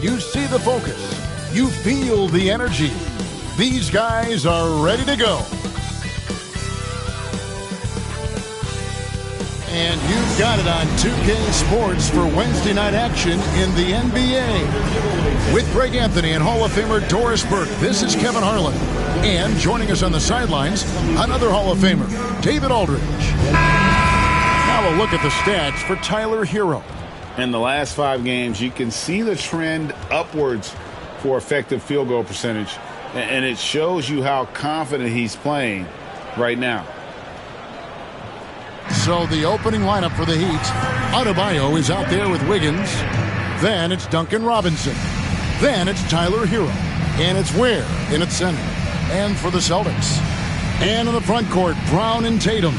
You see the focus. You feel the energy. These guys are ready to go. And you've got it on 2K Sports for Wednesday night action in the NBA. With Greg Anthony and Hall of Famer Doris Burke, this is Kevin Harlan. And joining us on the sidelines, another Hall of Famer, David Aldridge. Now a look at the stats for Tyler Hero. In the last 5 games, you can see the trend upwards for effective field goal percentage. And it shows you how confident he's playing right now. So the opening lineup for the Heat, Adebayo is out there with Wiggins. Then it's Duncan Robinson. Then it's Tyler Hero. And it's Ware in at center. And for the Celtics. And in the front court, Brown and Tatum.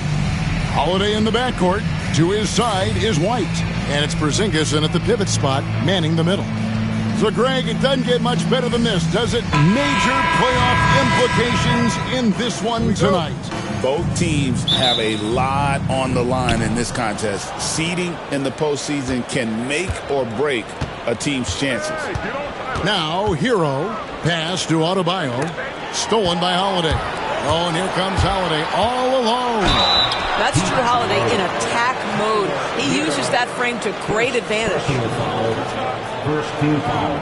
Holiday in the backcourt. To his side is White. And it's Porzingis in at the pivot spot, manning the middle. So, Greg, it doesn't get much better than this, does it? Major playoff implications in this one tonight. Both teams have a lot on the line in this contest. Seeding in the postseason can make or break a team's chances. Now, Hero, pass to Adebayo, stolen by Holiday. Oh, and here comes Holiday all alone. That's Drew Holiday in attack mode. He uses that frame to great advantage. First team foul.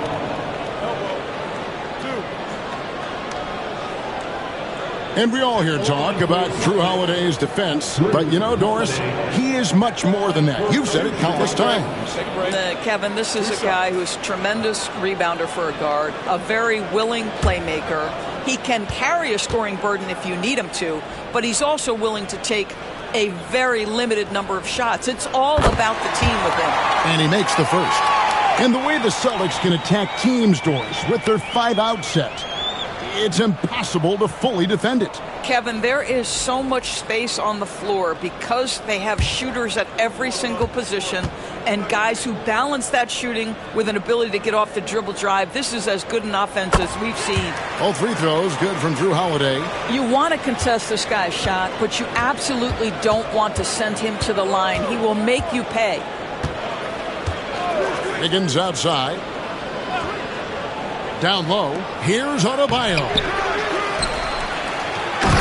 And we all hear talk about Drew Holiday's defense. But, you know, Doris, he is much more than that. You've said it countless times. Kevin, this is a guy who's a tremendous rebounder for a guard, a very willing playmaker. He can carry a scoring burden if you need him to, but he's also willing to take a very limited number of shots. It's all about the team with him. And he makes the first. And the way the Celtics can attack teams, Doris, with their 5-out set, it's impossible to fully defend it. Kevin, there is so much space on the floor because they have shooters at every single position and guys who balance that shooting with an ability to get off the dribble drive. This is as good an offense as we've seen. All 3 throws good from Drew Holiday. You want to contest this guy's shot, but you absolutely don't want to send him to the line. He will make you pay. Higgins outside. Down low, here's Adebayo.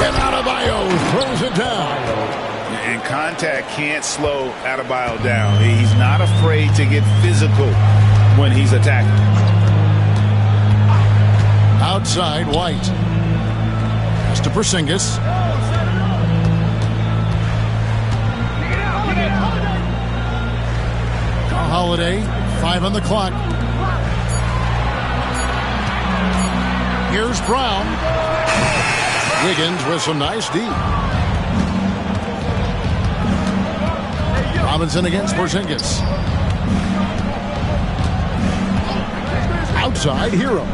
And Adebayo throws it down. And contact can't slow Adebayo down. He's not afraid to get physical when he's attacking. Outside, White. Pass to Porzingis. Holiday, 5 on the clock. Here's Brown. Wiggins with some nice D. Robinson against Porzingis. Outside, Hero.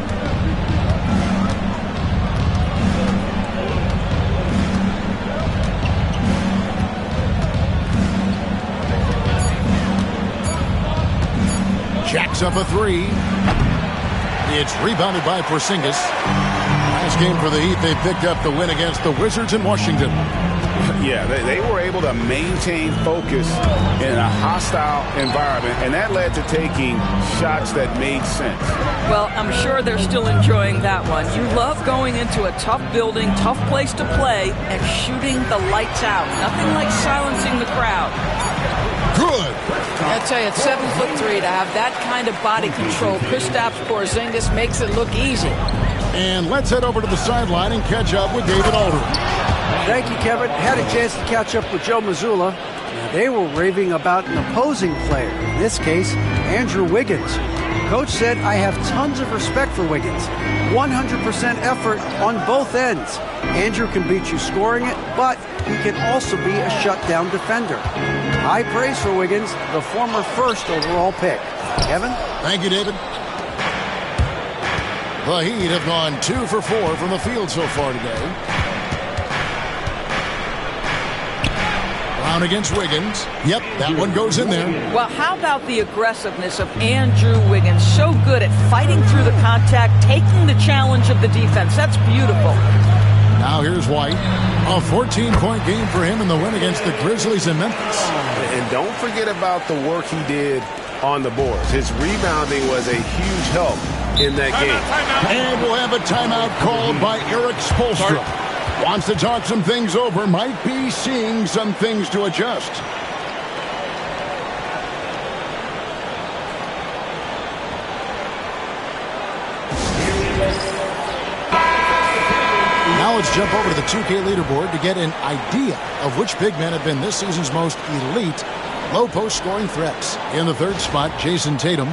Jacks up a 3. It's rebounded by Porzingis. Last game for the Heat, they picked up the win against the Wizards in Washington. Yeah, they were able to maintain focus in a hostile environment, and that led to taking shots that made sense. Well, I'm sure they're still enjoying that one. You love going into a tough building, tough place to play, and shooting the lights out. Nothing like silencing the crowd. Good. I tell you, at 7'3", to have that kind of body control, Kristaps Porzingis makes it look easy. And let's head over to the sideline and catch up with David Aldridge. Thank you, Kevin. Had a chance to catch up with Joe Mazzulla. They were raving about an opposing player, in this case, Andrew Wiggins. Coach said, I have tons of respect for Wiggins. 100% effort on both ends. Andrew can beat you scoring it, but he can also be a shutdown defender. High praise for Wiggins, the former first overall pick. Kevin? Thank you, David. The Heat have gone 2 for 4 from the field so far today. Brown against Wiggins. Yep, that one goes in there. Well, how about the aggressiveness of Andrew Wiggins? So good at fighting through the contact, taking the challenge of the defense. That's beautiful. Now here's White. A 14-point game for him in the win against the Grizzlies in Memphis. And don't forget about the work he did on the boards. His rebounding was a huge help in that game. And we'll have a timeout called by Eric Spoelstra. Wants to talk some things over, might be seeing some things to adjust. Now let's jump over to the 2K leaderboard to get an idea of which big men have been this season's most elite low-post scoring threats. In the third spot, Jason Tatum.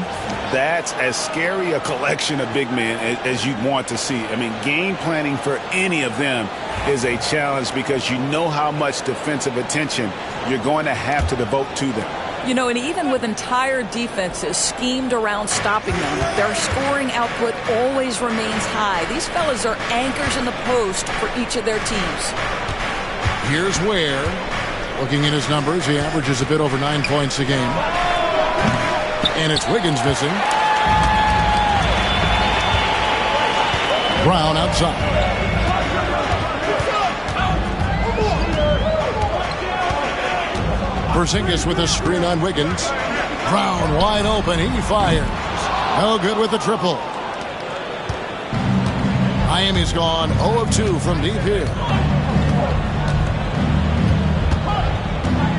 That's as scary a collection of big men as you'd want to see. I mean, game planning for any of them is a challenge because you know how much defensive attention you're going to have to devote to them. You know, and even with entire defenses schemed around stopping them, their scoring output always remains high. These fellas are anchors in the post for each of their teams. Here's where, looking at his numbers, he averages a bit over 9 points a game. And it's Wiggins missing. Brown outside. Porzingis with a screen on Wiggins. Brown wide open. He fires. No good with the triple. Miami's gone 0 of 2 from deep here.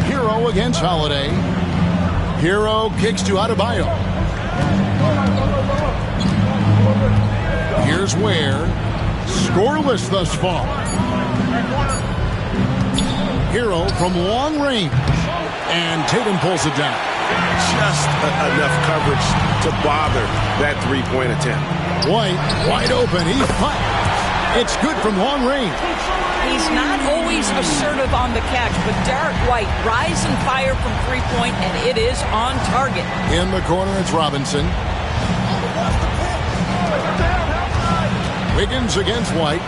Hero against Holiday. Hero kicks to Adebayo. Here's where. Scoreless thus far. Hero from long range. And Tatum pulls it down. Just enough coverage to bother that three-point attempt. White, wide open. He fires. It's good from long range. He's not always assertive on the catch, but Derek White rise and fire from three-point, and it is on target. In the corner, it's Robinson. Wiggins against White.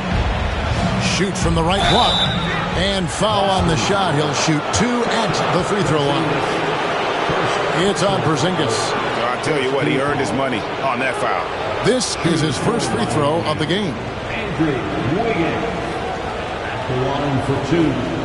Shoots from the right block. And foul on the shot. He'll shoot 2 at the free throw line. It's on Porzingis. So I'll tell you what, he earned his money on that foul. This is his first free throw of the game. Andrew Wiggins at the line for 2.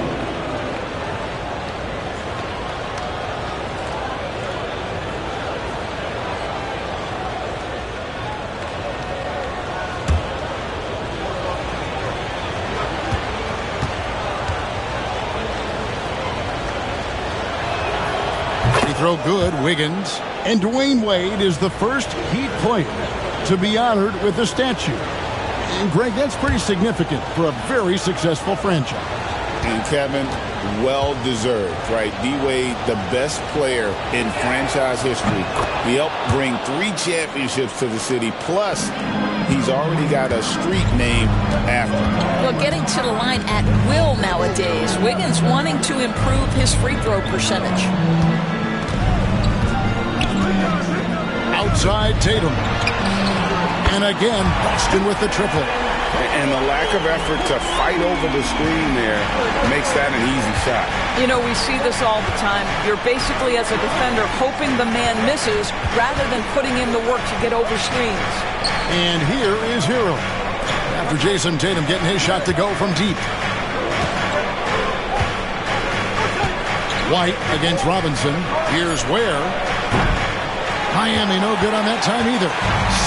Throw good, Wiggins. And Dwayne Wade is the first Heat player to be honored with a statue. And Greg, that's pretty significant for a very successful franchise. And Kevin, well deserved, right? D-Wade, the best player in franchise history. He helped bring 3 championships to the city. Plus, he's already got a street named after him. Well, getting to the line at will nowadays. Wiggins wanting to improve his free throw percentage. Outside Tatum. And again, Boston with the triple. And the lack of effort to fight over the screen there makes that an easy shot. You know, we see this all the time. You're basically, as a defender, hoping the man misses rather than putting in the work to get over screens. And here is Hero. After Jason Tatum getting his shot to go from deep. White against Robinson. Here's where. Miami no good on that time either.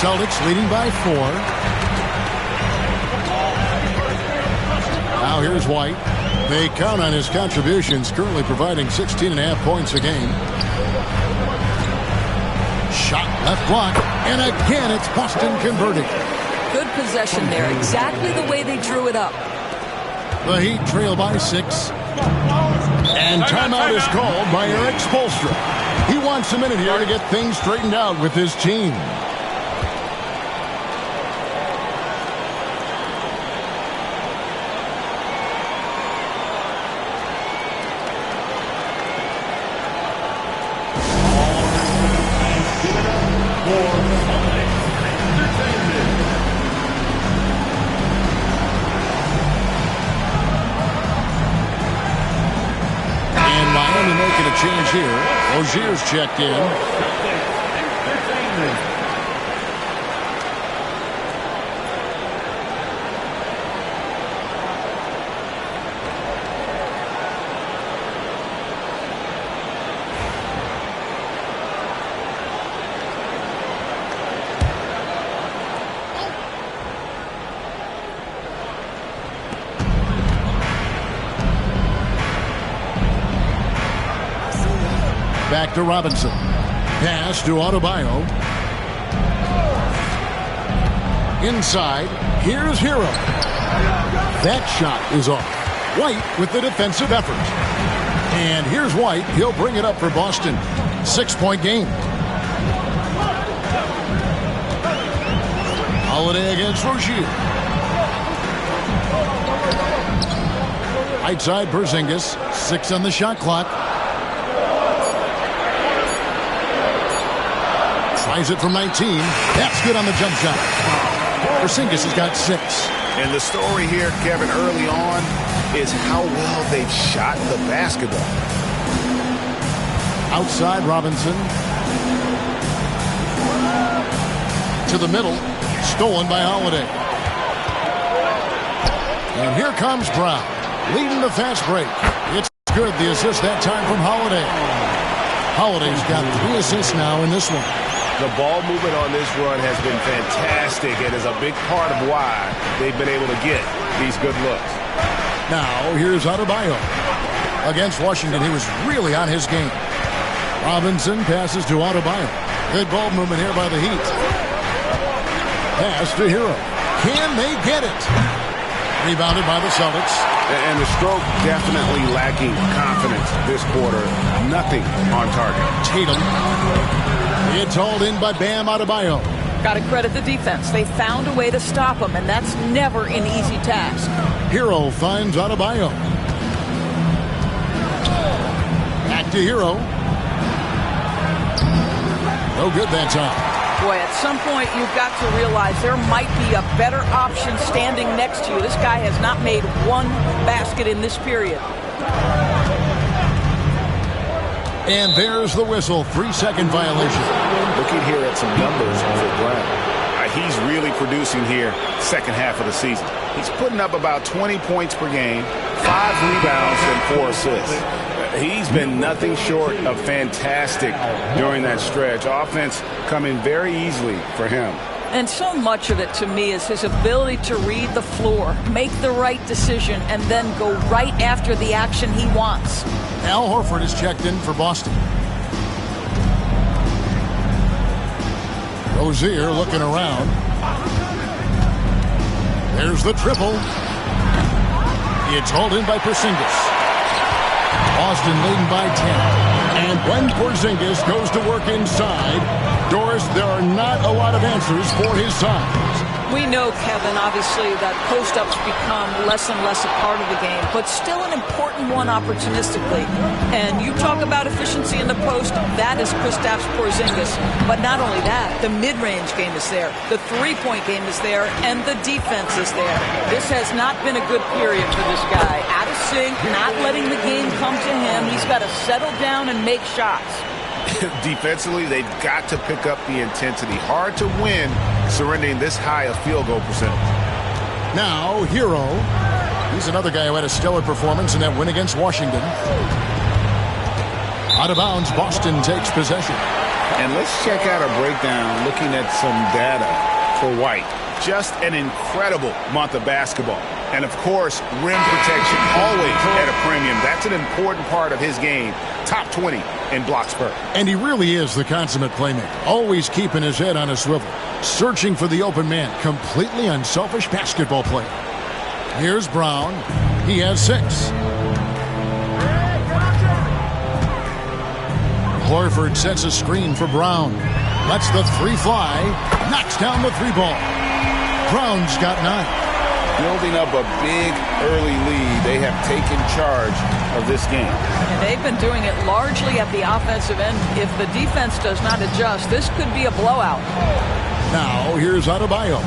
Celtics leading by 4. Now here's White. They count on his contributions, currently providing 16.5 points a game. Shot left block, and again it's Boston converting. Good possession there, exactly the way they drew it up. The Heat trail by 6. And timeout is called by Eric Spoelstra. He wants a minute here to get things straightened out with his team. Change here. Rozier's checked in. Back to Robinson. Pass to Adebayo. Inside, here's Hero. That shot is off. White with the defensive effort. And here's White. He'll bring it up for Boston. 6-point game. Holiday against Rozier. Right side, Porzingis. 6 on the shot clock. Tries it from 19. That's good on the jump shot. Porzingis has got 6. And the story here, Kevin, early on is how well they've shot the basketball. Outside, Robinson. To the middle. Stolen by Holiday. And here comes Brown. Leading the fast break. It's good. The assist that time from Holiday. Holiday's got 3 assists now in this one. The ball movement on this run has been fantastic and is a big part of why they've been able to get these good looks. Now, here's Adebayo. Against Washington, he was really on his game. Robinson passes to Adebayo. Good ball movement here by the Heat. Pass to Hero. Can they get it? Rebounded by the Celtics. And the stroke definitely lacking confidence this quarter. Nothing on target. Tatum. It's hauled in by Bam Adebayo. Got to credit the defense. They found a way to stop him, and that's never an easy task. Hero finds Adebayo. Back to Hero. No good that time. Boy, at some point you've got to realize there might be a better option standing next to you. This guy has not made one basket in this period. And there's the whistle. 3-second violation. Looking here at some numbers for Brown. He's really producing here second half of the season. He's putting up about 20 points per game, 5 rebounds, and 4 assists. He's been nothing short of fantastic during that stretch. Offense coming very easily for him. And so much of it, to me, is his ability to read the floor, make the right decision, and then go right after the action he wants. Al Horford is checked in for Boston. Rozier looking around. There's the triple. It's hauled in by Porzingis. Boston leading by 10. And when Porzingis goes to work inside, Doris, there are not a lot of answers for his size. We know, Kevin, obviously, that post-ups become less and less a part of the game, but still an important one opportunistically. And you talk about efficiency in the post, that is Kristaps Porzingis. But not only that, the mid-range game is there, the three-point game is there, and the defense is there. This has not been a good period for this guy. Out of sync, not letting the game come to him. He's got to settle down and make shots. Defensively, they've got to pick up the intensity. Hard to win surrendering this high a field goal percentage. Now, Hero. He's another guy who had a stellar performance in that win against Washington. Out of bounds, Boston takes possession. And let's check out a breakdown looking at some data for White. Just an incredible month of basketball. And, of course, rim protection always at a premium. That's an important part of his game. Top 20 in block spurt. And he really is the consummate playmaker. Always keeping his head on a swivel. Searching for the open man. Completely unselfish basketball player. Here's Brown. He has 6. Horford sets a screen for Brown. Lets the 3 fly. Knocks down the 3 ball. Brown's got 9. Building up a big early lead. They have taken charge of this game. And they've been doing it largely at the offensive end. If the defense does not adjust, this could be a blowout. Now, here's Adebayo.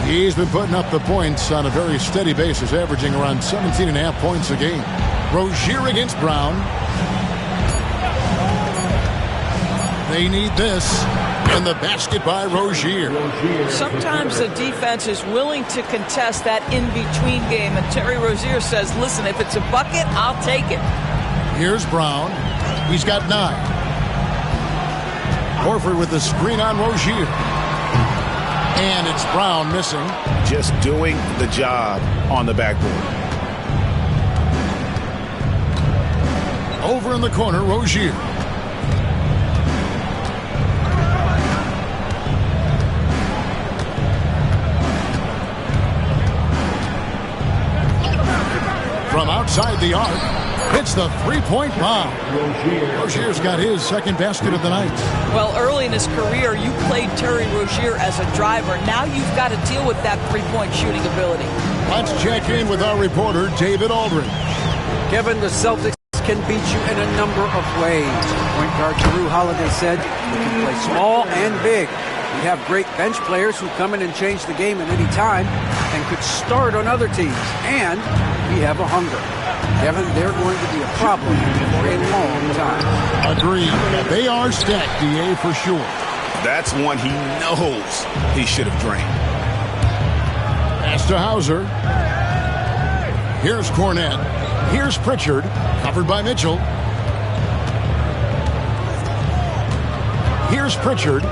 He's been putting up the points on a very steady basis, averaging around 17.5 points a game. Rozier against Brown. They need this. And the basket by Rozier. Sometimes the defense is willing to contest that in-between game. And Terry Rozier says, listen, if it's a bucket, I'll take it. Here's Brown. He's got 9. Horford with the screen on Rozier. And it's Brown missing. Just doing the job on the backboard. Over in the corner, Rozier. inside the arc. Hits the three-point bomb. Rozier's got his second basket of the night. Well, early in his career, you played Terry Rozier as a driver. Now you've got to deal with that three-point shooting ability. Let's check in with our reporter, David Aldridge. Kevin, the Celtics can beat you in a number of ways. Point guard Drew Holiday said we can play small and big. We have great bench players who come in and change the game at any time and could start on other teams. And we have a hunger. Kevin, they're going to be a problem for a long time. Agreed. They are stacked, DA, for sure. That's one he knows he should have drained. Pass to Hauser. Here's Cornette. Here's Pritchard. Covered by Mitchell. Here's Pritchard.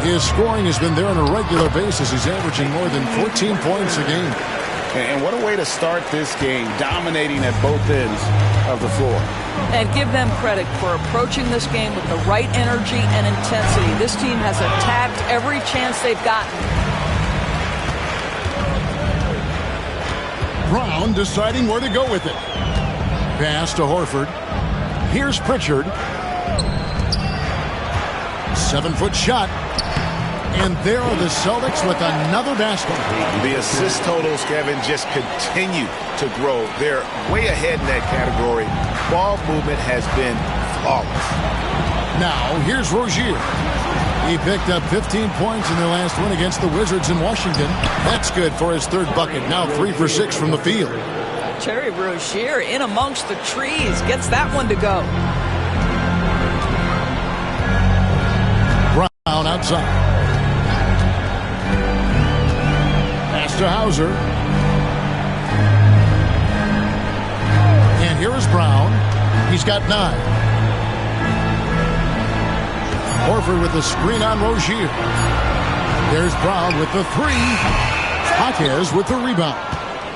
His scoring has been there on a regular basis. He's averaging more than 14 points a game. And what a way to start this game, dominating at both ends of the floor. And give them credit for approaching this game with the right energy and intensity. This team has attacked every chance they've gotten. Brown deciding where to go with it. Pass to Horford. Here's Pritchard. 7-foot shot. And there are the Celtics with another basket. The assist totals, Kevin, just continue to grow. They're way ahead in that category. Ball movement has been flawless. Now, here's Rozier. He picked up 15 points in their last win against the Wizards in Washington. That's good for his third bucket. Now 3 for 6 from the field. Terry Rozier in amongst the trees gets that one to go. Brown outside. Pass to Hauser. And here is Brown. He's got 9. Horford with the screen on Rozier. There's Brown with the 3. Jaquez with the rebound.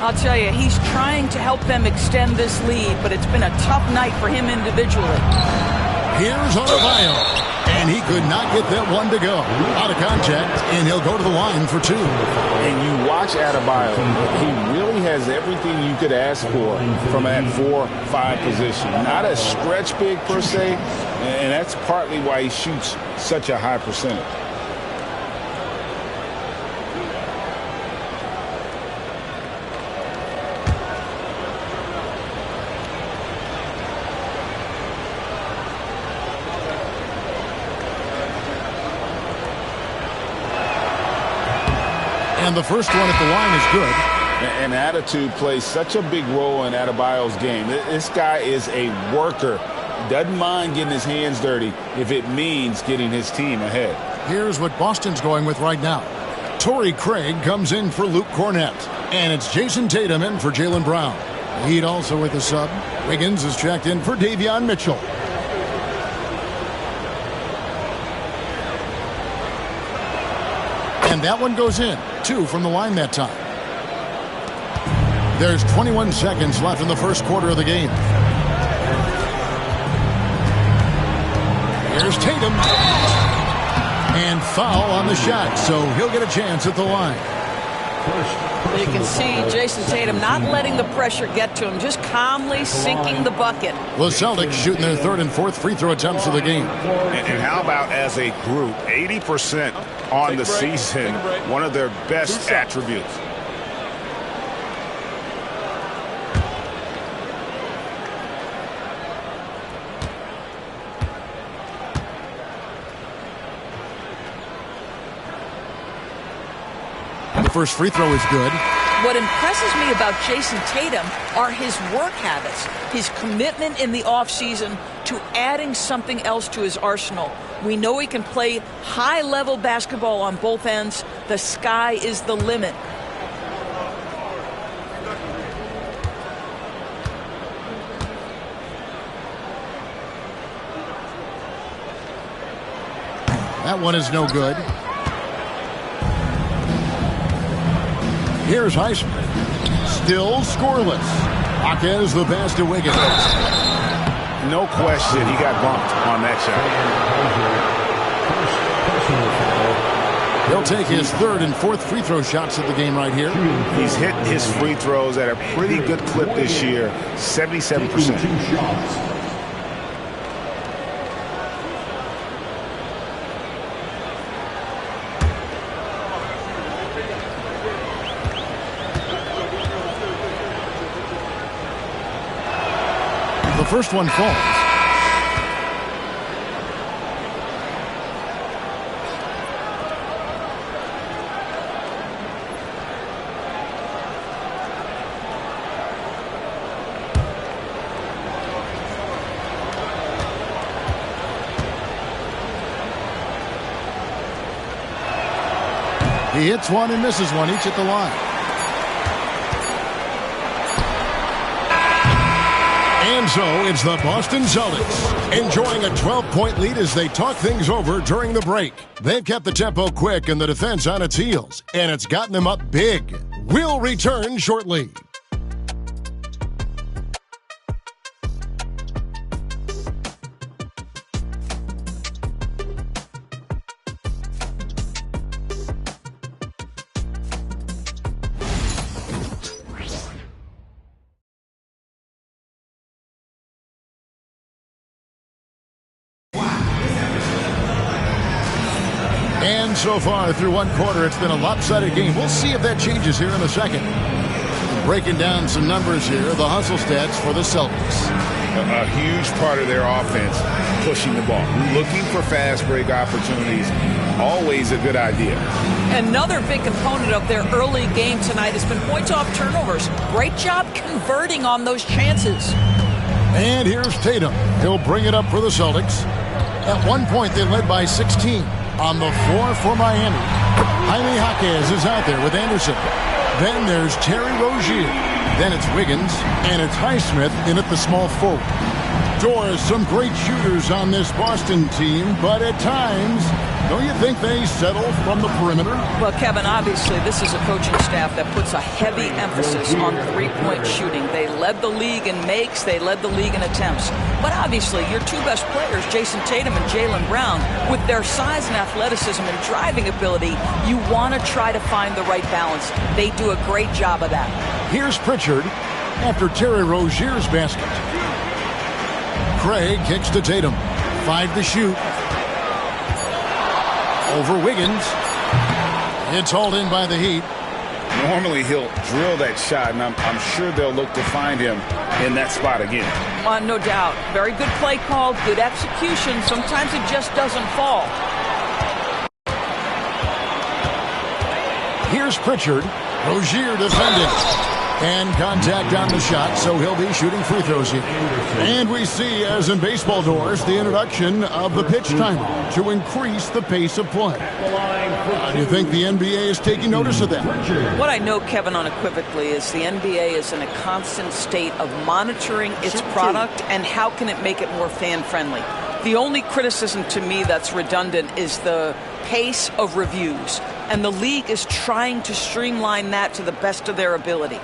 I'll tell you, he's trying to help them extend this lead, but it's been a tough night for him individually. Here's Adebayo, and he could not get that one to go. Out of contact, and he'll go to the line for 2. And you watch Adebayo, he really has everything you could ask for from that 4-5 position. Not a stretch big per se, and that's partly why he shoots such a high percentage. And the first one at the line is good. And attitude plays such a big role in Adebayo's game. This guy is a worker. Doesn't mind getting his hands dirty if it means getting his team ahead. Here's what Boston's going with right now. Torrey Craig comes in for Luke Cornette. And it's Jason Tatum in for Jaylen Brown. Heat also with a sub. Wiggins is checked in for Davion Mitchell. And that one goes in. 2 from the line that time. There's 21 seconds left in the first quarter of the game. Here's Tatum. And foul on the shot, so he'll get a chance at the line. You can see Jason Tatum not letting the pressure get to him, just calmly sinking the bucket. The Celtics shooting their 3rd and 4th free throw attempts of the game. And how about as a group, 80% on the season, one of their best attributes. The first free throw is good. What impresses me about Jason Tatum are his work habits, his commitment in the offseason to adding something else to his arsenal. We know he can play high-level basketball on both ends. The sky is the limit. That one is no good. Here's Highsmith. Still scoreless. Jaquez the pass to Wiggins. No question, he got bumped on that shot. He'll take his third and fourth free throw shots of the game right here. He's hit his free throws at a pretty good clip this year, 77%. The first one falls. He hits one and misses one, each at the line. And so it's the Boston Celtics enjoying a 12-point lead as they talk things over during the break. They've kept the tempo quick and the defense on its heels, and it's gotten them up big. We'll return shortly. And so far through one quarter, it's been a lopsided game. We'll see if that changes here in a second. Breaking down some numbers here, the hustle stats for the Celtics. A huge part of their offense, pushing the ball. Looking for fast break opportunities, always a good idea. Another big component of their early game tonight has been points off turnovers. Great job converting on those chances. And here's Tatum. He'll bring it up for the Celtics. At one point, they led by 16. On the floor for Miami, Jaime Jaquez is out there with Anderson. Then there's Terry Rozier. Then it's Wiggins, and it's Highsmith in at the small forward. Doors, some great shooters on this Boston team, but at times, don't you think they settle from the perimeter? Well, Kevin, obviously this is a coaching staff that puts a heavy emphasis on three-point shooting. They led the league in makes, they led the league in attempts. But obviously, your two best players, Jason Tatum and Jaylen Brown, with their size and athleticism and driving ability, you want to try to find the right balance. They do a great job of that. Here's Pritchard after Terry Rozier's basket. Craig kicks to Tatum. 5 to shoot. Over Wiggins. It's hauled in by the Heat. Normally he'll drill that shot, and I'm sure they'll look to find him in that spot again. No doubt. Very good play call, good execution. Sometimes it just doesn't fall. Here's Pritchard. Rozier defending. And contact on the shot, so he'll be shooting free throws here. And we see, as in baseball doors, the introduction of the pitch timer to increase the pace of play. Do you think the NBA is taking notice of that? What I know, Kevin, unequivocally is the NBA is in a constant state of monitoring its product and how can it make it more fan-friendly. The only criticism to me that's redundant is the pace of reviews. And the league is trying to streamline that to the best of their ability.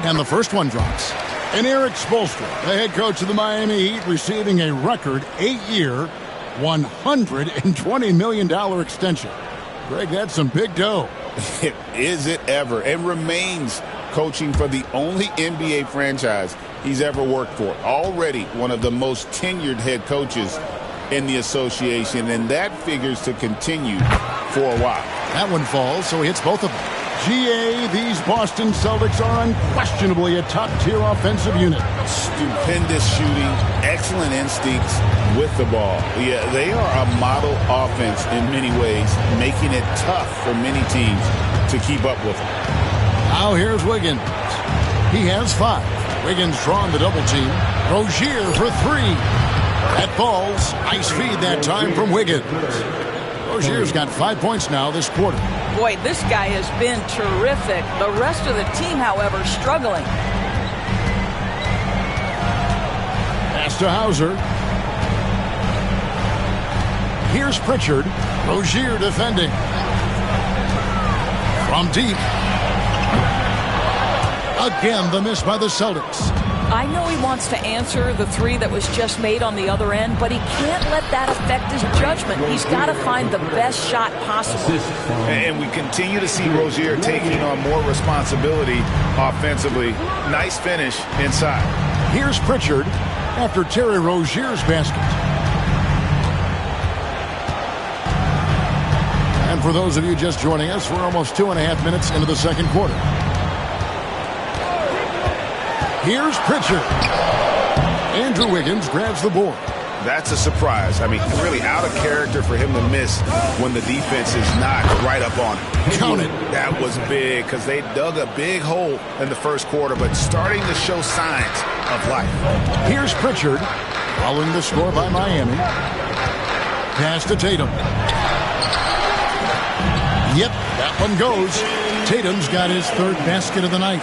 And the first one drops. And Eric Spoelstra, the head coach of the Miami Heat, receiving a record 8-year, $120 million extension. Greg, that's some big dough. Is it ever? And remains coaching for the only NBA franchise he's ever worked for. Already one of the most tenured head coaches in the association, and that figures to continue for a while. That one falls, so he hits both of them. GA, these Boston Celtics are unquestionably a top-tier offensive unit. Stupendous shooting, excellent instincts with the ball. Yeah, they are a model offense in many ways, making it tough for many teams to keep up with them. Now here's Wiggins. He has 5. Wiggins drawn the double team. Rozier for 3. That falls. Nice feed that time from Wiggins. Rozier's got 5 points now this quarter. Boy, this guy has been terrific. The rest of the team, however, struggling. Pass to Hauser. Here's Pritchard. Rozier defending. From deep. Again, the miss by the Celtics. I know he wants to answer the three that was just made on the other end, but he can't let that affect his judgment. He's got to find the best shot possible. And we continue to see Rozier taking on more responsibility offensively. Nice finish inside. Here's Pritchard after Terry Rozier's basket. And for those of you just joining us, we're almost 2.5 minutes into the second quarter. Here's Pritchard. Andrew Wiggins grabs the board. That's a surprise. I mean, really out of character for him to miss when the defense is not right up on him. Count it. That was big because they dug a big hole in the first quarter, but starting to show signs of life. Here's Pritchard following the score by Miami. Pass to Tatum. Yep, that one goes. Tatum's got his third basket of the night.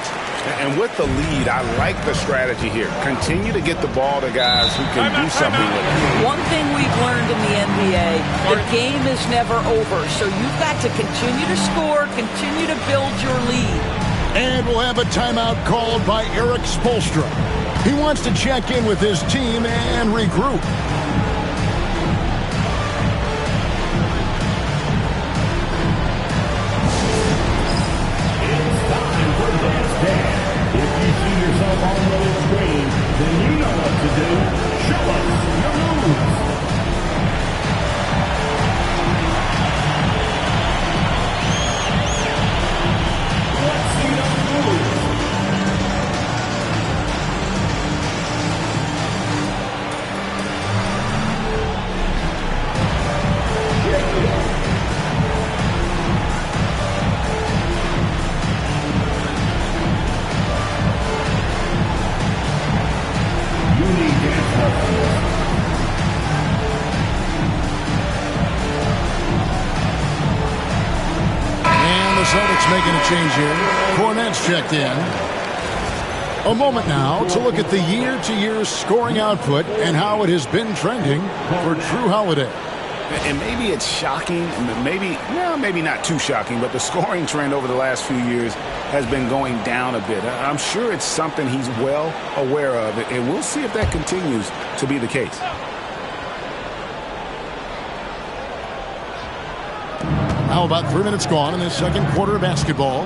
And with the lead, I like the strategy here. Continue to get the ball to guys who can do something with it. One thing we've learned in the NBA, the game is never over. So you've got to continue to score, continue to build your lead. And we'll have a timeout called by Eric Spoelstra. He wants to check in with his team and regroup. Yourself on the screen, then you know what to do. Show us your moves. Let's see those moves. Celtics making a change here. Cornette's checked in. A moment now to look at the year-to-year scoring output and how it has been trending for Drew Holiday. And maybe it's shocking, maybe not too shocking, but the scoring trend over the last few years has been going down a bit. I'm sure it's something he's well aware of, and we'll see if that continues to be the case. Now about 3 minutes gone in this second quarter of basketball.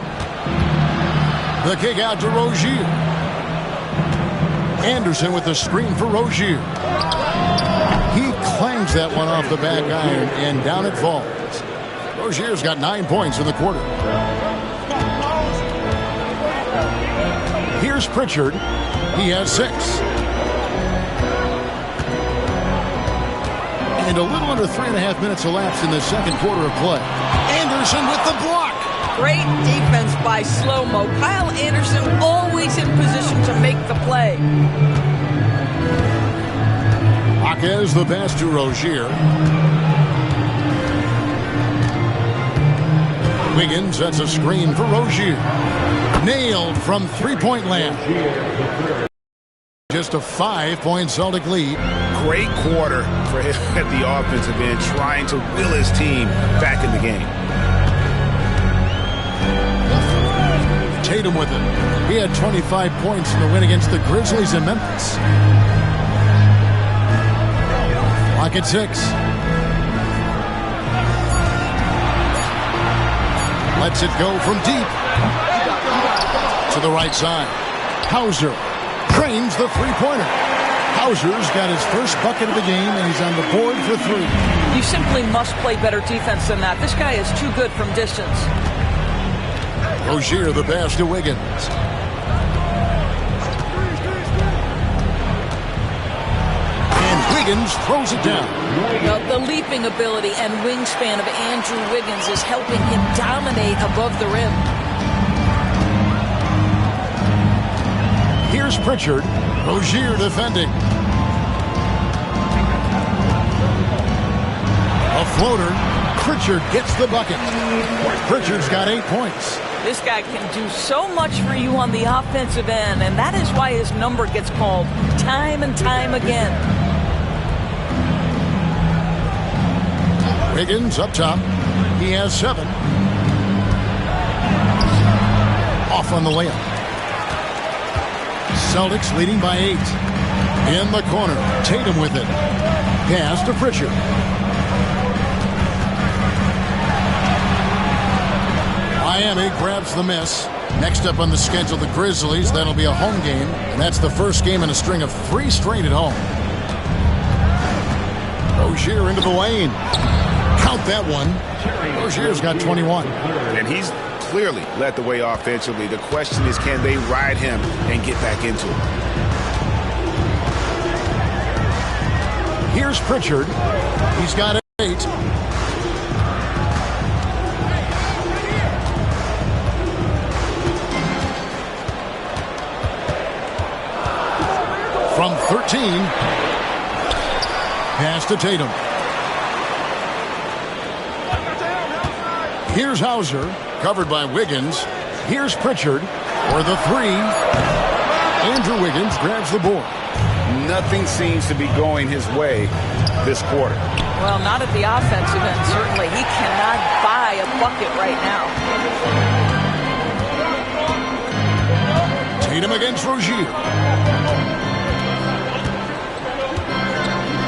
The kick out to Rozier. Anderson with the screen for Rozier. He clangs that one off the back iron, and down it falls. Rozier's got 9 points in the quarter. Here's Pritchard. He has 6. And a little under 3.5 minutes elapsed in the second quarter of play. Anderson with the block. Great defense by Slow-Mo. Kyle Anderson always in position to make the play. Jaquez the pass to Rozier. Wiggins sets a screen for Rozier. Nailed from three-point land. Just a 5-point Celtic lead. Great quarter for him at the offensive end, trying to will his team back in the game. Tatum with it. He had 25 points in the win against the Grizzlies in Memphis. Clock at 6. Lets it go from deep. To the right side. Hauser trains the three-pointer. Hauser's got his first bucket of the game, and he's on the board for 3. You simply must play better defense than that. This guy is too good from distance. Rozier the pass to Wiggins. And Wiggins throws it down. The leaping ability and wingspan of Andrew Wiggins is helping him dominate above the rim. Here's Pritchard. Rozier defending. A floater. Pritchard gets the bucket. Pritchard's got 8 points. This guy can do so much for you on the offensive end, and that is why his number gets called time and time again. Wiggins up top. He has 7. Off on the layup. Celtics leading by 8. In the corner, Tatum with it. Pass to Pritchard. Miami grabs the miss. Next up on the schedule, the Grizzlies. That'll be a home game, and that's the first game in a string of 3 straight at home. Rozier into the lane. Count that one. Rozier's got 21. And he's clearly led the way offensively. The question is, can they ride him and get back into it? Here's Pritchard. He's got 8. From 13. Pass to Tatum. Here's Hauser, covered by Wiggins. Here's Pritchard for the 3. Andrew Wiggins grabs the board. Nothing seems to be going his way this quarter. Well, not at the offensive end, certainly. He cannot buy a bucket right now. Tatum against Rozier.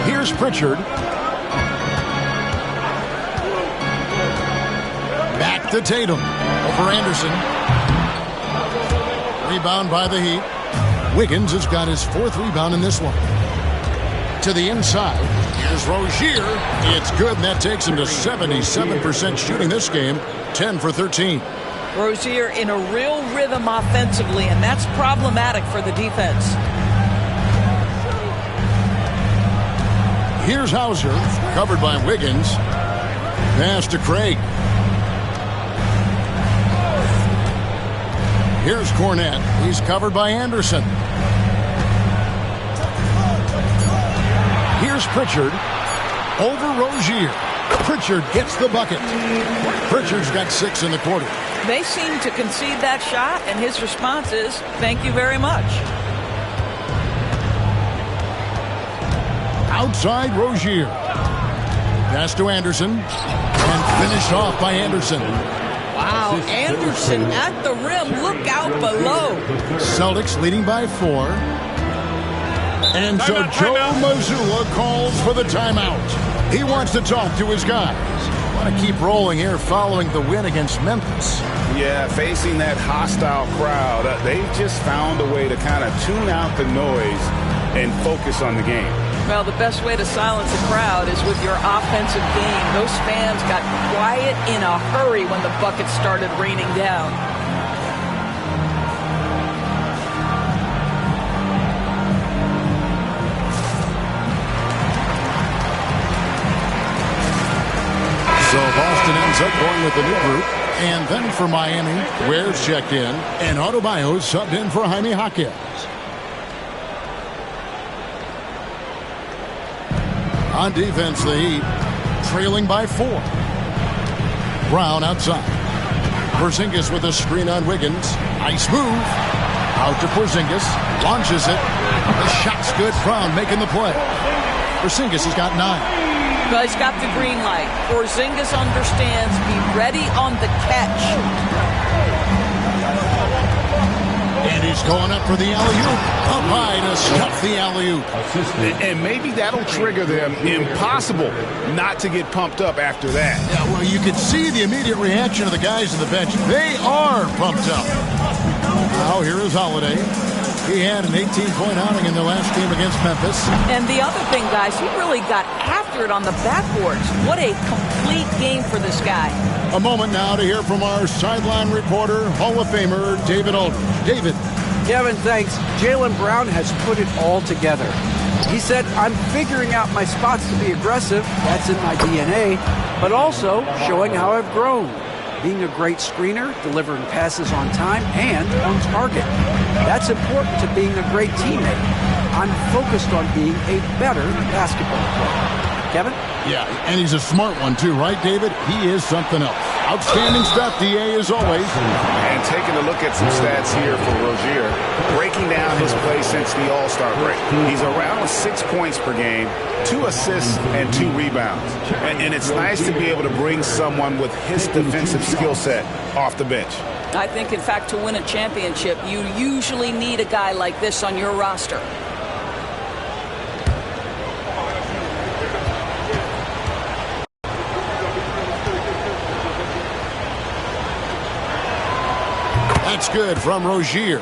Here's Pritchard. Back to Tatum. Over Anderson. Rebound by the Heat. Wiggins has got his 4th rebound in this one. To the inside. Here's Rozier. It's good, and that takes him to 77% shooting this game. 10 for 13. Rozier in a real rhythm offensively, and that's problematic for the defense. Here's Hauser, covered by Wiggins. Pass to Craig. Here's Cornette. He's covered by Anderson. Here's Pritchard. Over Rozier. Pritchard gets the bucket. Pritchard's got 6 in the quarter. They seem to concede that shot, and his response is, thank you very much. Outside Rozier. Pass to Anderson. And finished off by Anderson. Wow, Anderson at the rim. Look out below. Celtics leading by 4. And so Joe Mazzulla calls for the timeout. He wants to talk to his guys. Want to keep rolling here following the win against Memphis. Yeah, facing that hostile crowd, they've just found a way to kind of tune out the noise and focus on the game. Well, the best way to silence a crowd is with your offensive game. Those fans got quiet in a hurry when the buckets started raining down. So Boston ends up going with the new group. And then for Miami, Ware's checked in. And Adebayo subbed in for Jaime Jaquez. On defense, the Heat trailing by 4. Brown outside. Porzingis with a screen on Wiggins. Nice move. Out to Porzingis. Launches it. The shot's good. Brown making the play. Porzingis has got 9. Well, he's got the green light. Porzingis understands. Be ready on the catch. And he's going up for the alley-oop. Up high to stuff the alley-oop. And maybe that'll trigger them. Impossible not to get pumped up after that. Yeah, well, you could see the immediate reaction of the guys on the bench. They are pumped up. Now, here is Holiday. He had an 18-point outing in the last game against Memphis. And the other thing, guys, he really got after it on the backboards. What a complete game for this guy. A moment now to hear from our sideline reporter, Hall of Famer, David Aldridge. David. Kevin, thanks. Jaylen Brown has put it all together. He said, I'm figuring out my spots to be aggressive. That's in my DNA. But also showing how I've grown. Being a great screener, delivering passes on time, and on target. That's important to being a great teammate. I'm focused on being a better basketball player. Kevin? Yeah, and he's a smart one too, right, David? He is something else. Outstanding stuff, DA, as always. And taking a look at some stats here for Rozier, breaking down his play since the All-Star break. He's around 6 points per game, 2 assists, and 2 rebounds. And it's nice to be able to bring someone with his defensive skill set off the bench. I think, in fact, to win a championship, you usually need a guy like this on your roster. That's good from Rozier.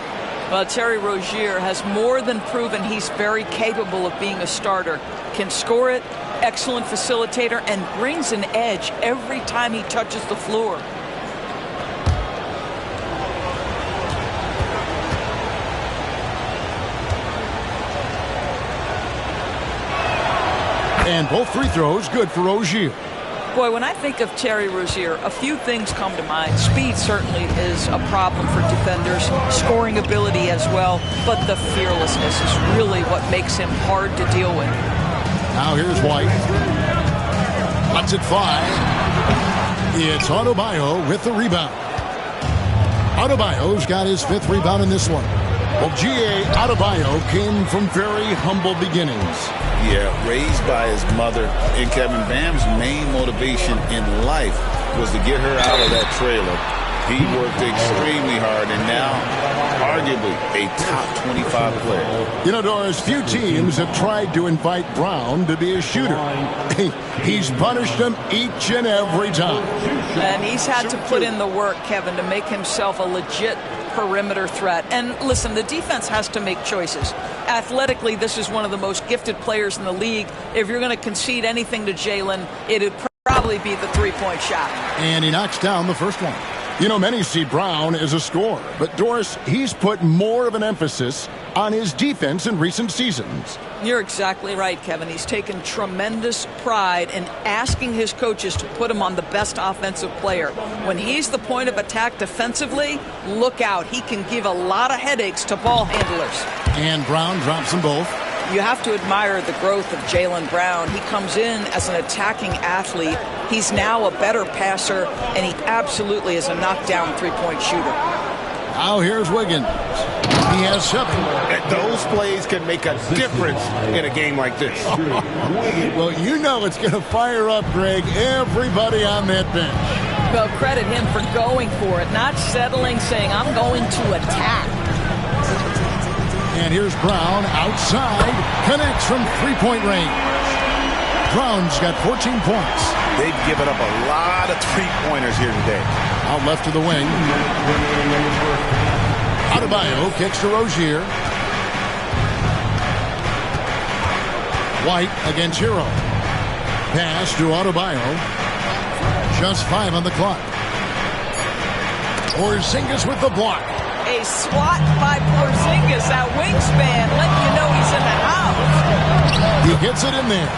Well, Terry Rozier has more than proven he's very capable of being a starter. Can score it, excellent facilitator, and brings an edge every time he touches the floor. And both free throws good for Rozier. Boy, when I think of Terry Rozier, a few things come to mind. Speed certainly is a problem for defenders, scoring ability as well, but the fearlessness is really what makes him hard to deal with. Now here's White. Lets it fly. It's Adebayo with the rebound. Adebayo's got his 5th rebound in this one. Well, G.A. Adebayo came from very humble beginnings. Yeah, raised by his mother. And Kevin, Bam's main motivation in life was to get her out of that trailer. He worked extremely hard and now arguably a top 25 player. You know, Doris, few teams have tried to invite Brown to be a shooter. He's punished them each and every time. And he's had to put in the work, Kevin, to make himself a legit perimeter threat. And listen, the defense has to make choices. Athletically, this is one of the most gifted players in the league. If you're going to concede anything to Jalen, it'd probably be the three-point shot. And he knocks down the first one. You know, many see Brown as a scorer, but Doris, he's put more of an emphasis on his defense in recent seasons. You're exactly right, Kevin. He's taken tremendous pride in asking his coaches to put him on the best offensive player. When he's the point of attack defensively, look out. He can give a lot of headaches to ball handlers. And Brown drops them both. You have to admire the growth of Jaylen Brown. He comes in as an attacking athlete. He's now a better passer, and he absolutely is a knockdown three-point shooter. Now here's Wiggins. He has 7. Those plays can make a difference in a game like this. Well, you know it's going to fire up, Greg, everybody on that bench. Well, credit him for going for it, not settling, saying, I'm going to attack. And here's Brown outside, connects from three-point range. Brown's got 14 points. They've given up a lot of three-pointers here today. Out left to the wing. Adebayo kicks to Rozier. White against Hero. Pass to Adebayo. Just 5 on the clock. Porzingis with the block. A swat by Porzingis, that wingspan, letting you know he's in the house. He gets it in there.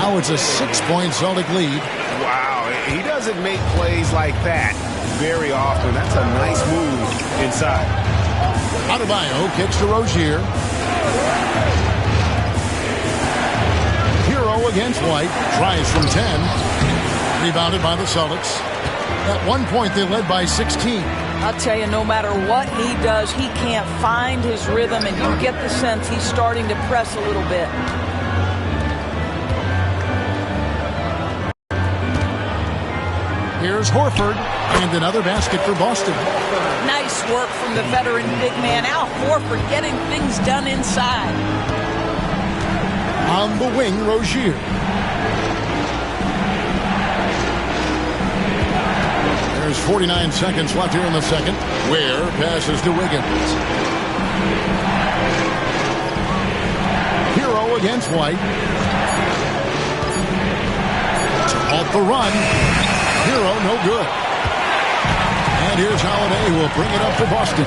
Now it's a 6-point Celtic lead. Wow, he doesn't make plays like that very often. That's a nice move inside. Adebayo kicks to Rozier. Hero against White. Tries from 10. Rebounded by the Celtics. At one point, they led by 16. I'll tell you, no matter what he does, he can't find his rhythm, and you get the sense he's starting to press a little bit. Here's Horford, and another basket for Boston. Nice work from the veteran big man, Al Horford, getting things done inside. On the wing, Rozier. There's 49 seconds left here in the second. Ware passes to Wiggins. Hero against White. Off the run. Hero, no good. And here's Holiday, who will bring it up for Boston.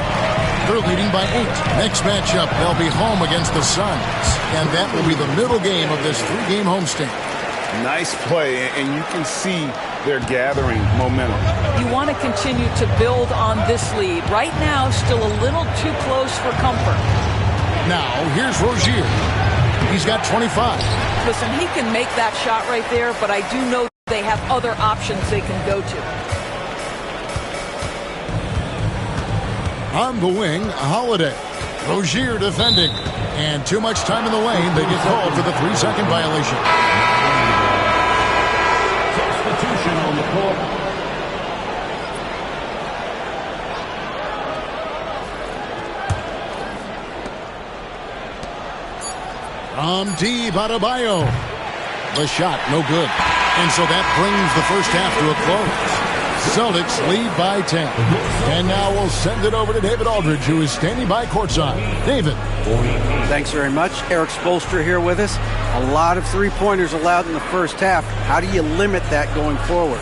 They're leading by 8. Next matchup, they'll be home against the Suns. And that will be the middle game of this 3-game homestand. Nice play, and you can see they're gathering momentum. You want to continue to build on this lead. Right now, still a little too close for comfort. Now, here's Rozier. He's got 25. Listen, he can make that shot right there, but I do know They have other options they can go to. On the wing, Holiday. Rozier defending. And too much time in the lane. They get called for the 3-second violation. Substitution on the court. From deep, Adebayo. The shot, no good. And so that brings the first half to a close. Celtics lead by 10. And now we'll send it over to David Aldridge, who is standing by courtside. David. Thanks very much. Eric Spoelstra here with us. A lot of three-pointers allowed in the first half. How do you limit that going forward?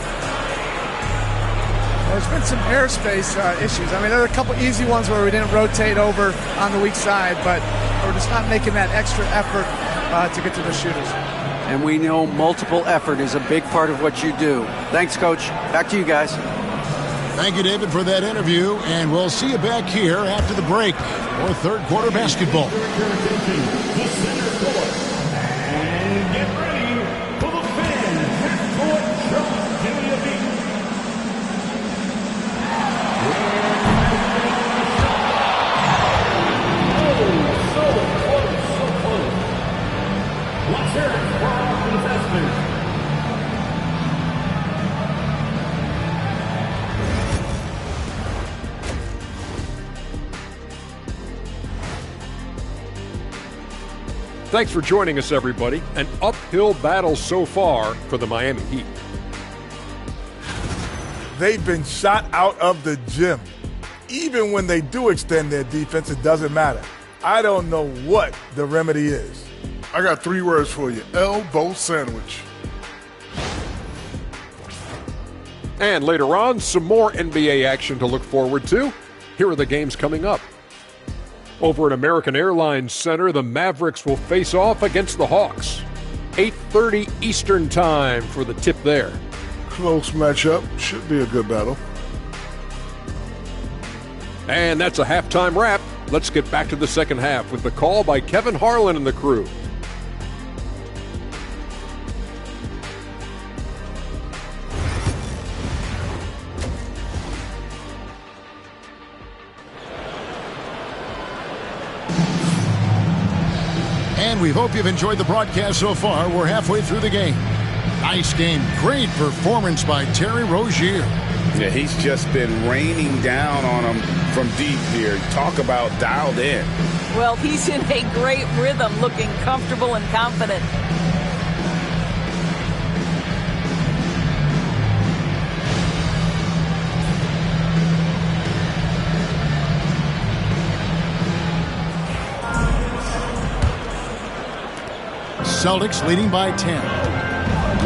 There's been some airspace issues. I mean, there are a couple easy ones where we didn't rotate over on the weak side, but we're just not making that extra effort to get to the shooters. And we know multiple effort is a big part of what you do. Thanks, Coach. Back to you guys. Thank you, David, for that interview. And we'll see you back here after the break for third quarter basketball. The center court. And get ready for the fans half-court shot. Give me a beat. So close. Let's hear it for our contestants. Thanks for joining us, everybody. An uphill battle so far for the Miami Heat. They've been shot out of the gym. Even when they do extend their defense, it doesn't matter. I don't know what the remedy is. I got 3 words for you. Elbow sandwich. And later on, some more NBA action to look forward to. Here are the games coming up. Over at American Airlines Center, the Mavericks will face off against the Hawks. 8:30 Eastern Time for the tip there. Close matchup. Should be a good battle. And that's a halftime wrap. Let's get back to the second half with the call by Kevin Harlan and the crew. And we hope you've enjoyed the broadcast so far. We're halfway through the game. Nice game. Great performance by Terry Rozier. Yeah, he's just been raining down on him from deep here. Talk about dialed in. Well, he's in a great rhythm, looking comfortable and confident. Celtics leading by 10.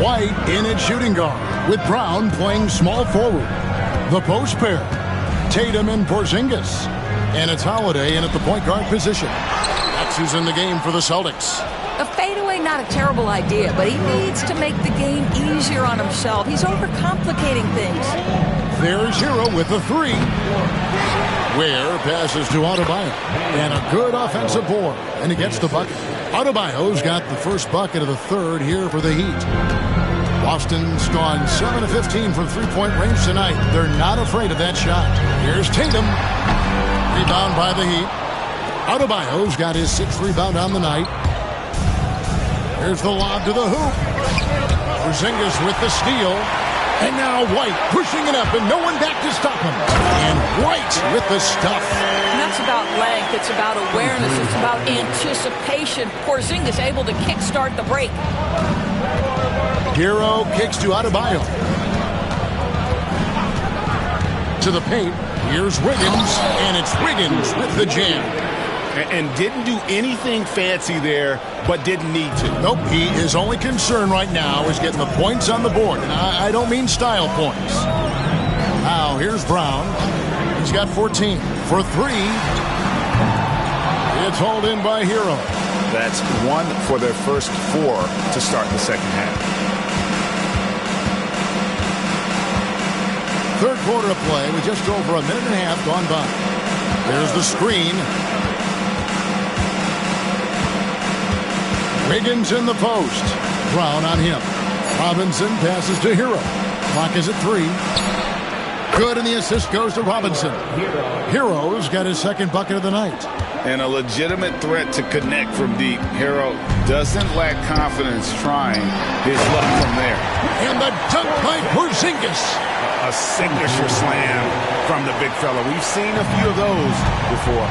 White in at shooting guard, with Brown playing small forward. The post pair, Tatum and Porzingis. And it's Holiday in at the point guard position. That's who's in the game for the Celtics. A fadeaway, not a terrible idea, but he needs to make the game easier on himself. He's overcomplicating things. There's Hero with the 3. Ware passes to Adebayo. And a good offensive board. And he gets the bucket. Adebayo's got the first bucket of the third here for the Heat. Boston's gone 7 of 15 from three-point range tonight. They're not afraid of that shot. Here's Tatum. Rebound by the Heat. Adebayo's got his 6th rebound on the night. Here's the lob to the hoop. Porzingis with the steal. And now White pushing it up, and no one back to stop him. And White with the stuff. And that's about length. It's about awareness. It's about anticipation. Porzingis able to kickstart the break. Hero kicks to Adebayo. To the paint. Here's Wiggins, and it's Wiggins with the jam. And didn't do anything fancy there, but didn't need to. Nope, his only concern right now is getting the points on the board. And I don't mean style points. Now, here's Brown. He's got 14 for 3. It's hauled in by Hero. That's 1 for their first 4 to start the second half. Third quarter of play with just over a minute and a half gone by. There's the screen. Wiggins in the post. Brown on him. Robinson passes to Hero. Clock is at 3. Good, and the assist goes to Robinson. Hero's got his second bucket of the night. And a legitimate threat to connect from deep. Hero doesn't lack confidence trying his luck from there. And the dunk by Porzingis. A signature slam from the big fella. We've seen a few of those before.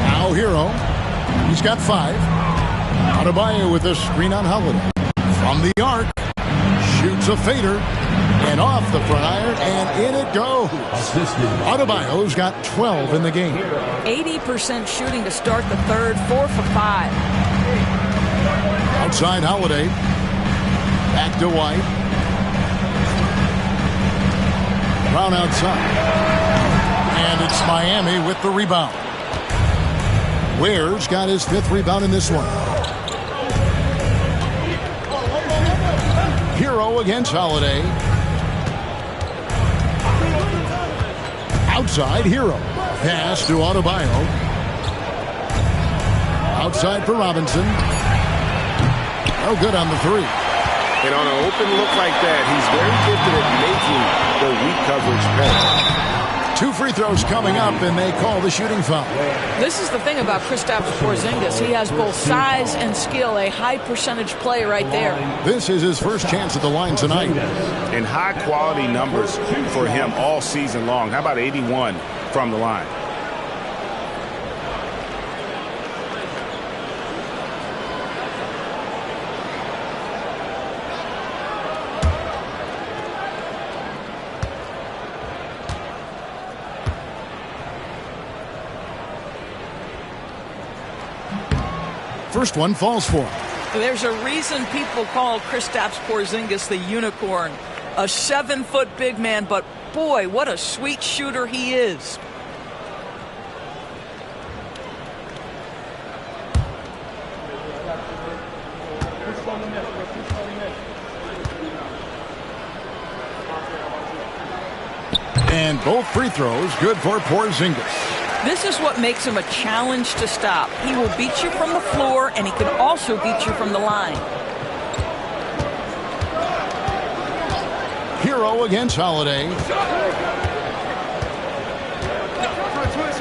Now Hero. He's got 5. Adebayo with a screen on Holiday. From the arc. Shoots a fader. And off the front iron, and in it goes. Adebayo's got 12 in the game. 80% shooting to start the third, 4 for 5. Outside Holiday. Back to White. Brown outside. And it's Miami with the rebound. Ware's got his 5th rebound in this one. Hero against Holiday. Outside Hero. Pass to Adebayo. Outside for Robinson. No good on the 3. And on an open look like that, he's very gifted at making the weak coverage pay. 2 free throws coming up, and they call the shooting foul. This is the thing about Kristaps Porzingis. He has both size and skill, a high percentage play right there. This is his first chance at the line tonight. And high-quality numbers for him all season long. How about 81 from the line? First one falls for him. There's a reason people call Kristaps Porzingis the unicorn. A 7-foot big man, but boy, what a sweet shooter he is. And both free throws good for Porzingis. This is what makes him a challenge to stop. He will beat you from the floor, and he can also beat you from the line. Hero against Holiday.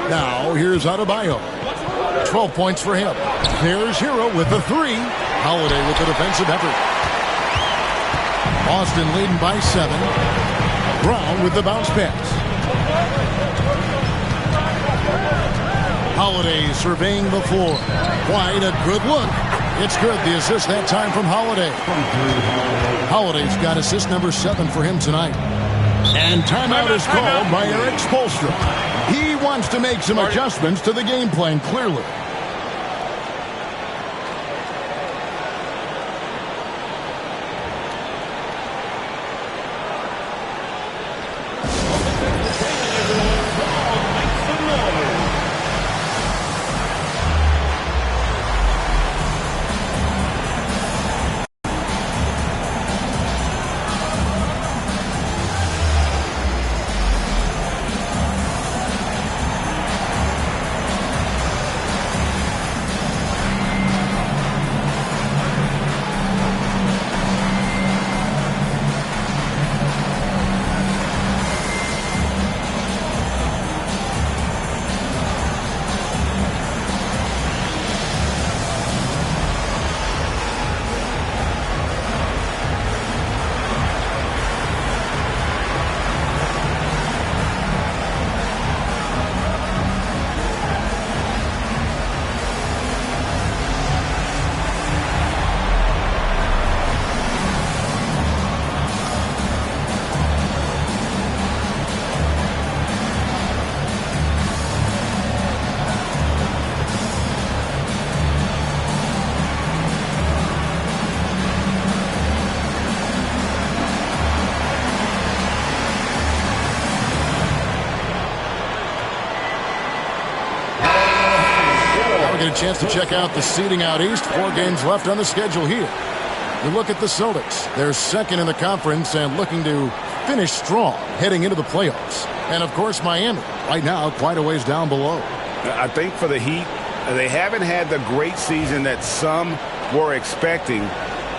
Now here's Adebayo. 12 points for him. There's Hero with the 3. Holiday with the defensive effort. Boston leading by 7. Brown with the bounce pass. Holiday surveying the floor. White, a good look. It's good. The assist that time from Holiday. Holiday's got assist number 7 for him tonight. And timeout is called by Eric Spoelstra. He wants to make some adjustments to the game plan, clearly. Get a chance to check out the seeding out east. 4 games left on the schedule here. You look at the Celtics. They're second in the conference and looking to finish strong heading into the playoffs. And, of course, Miami right now quite a ways down below. I think for the Heat, they haven't had the great season that some were expecting,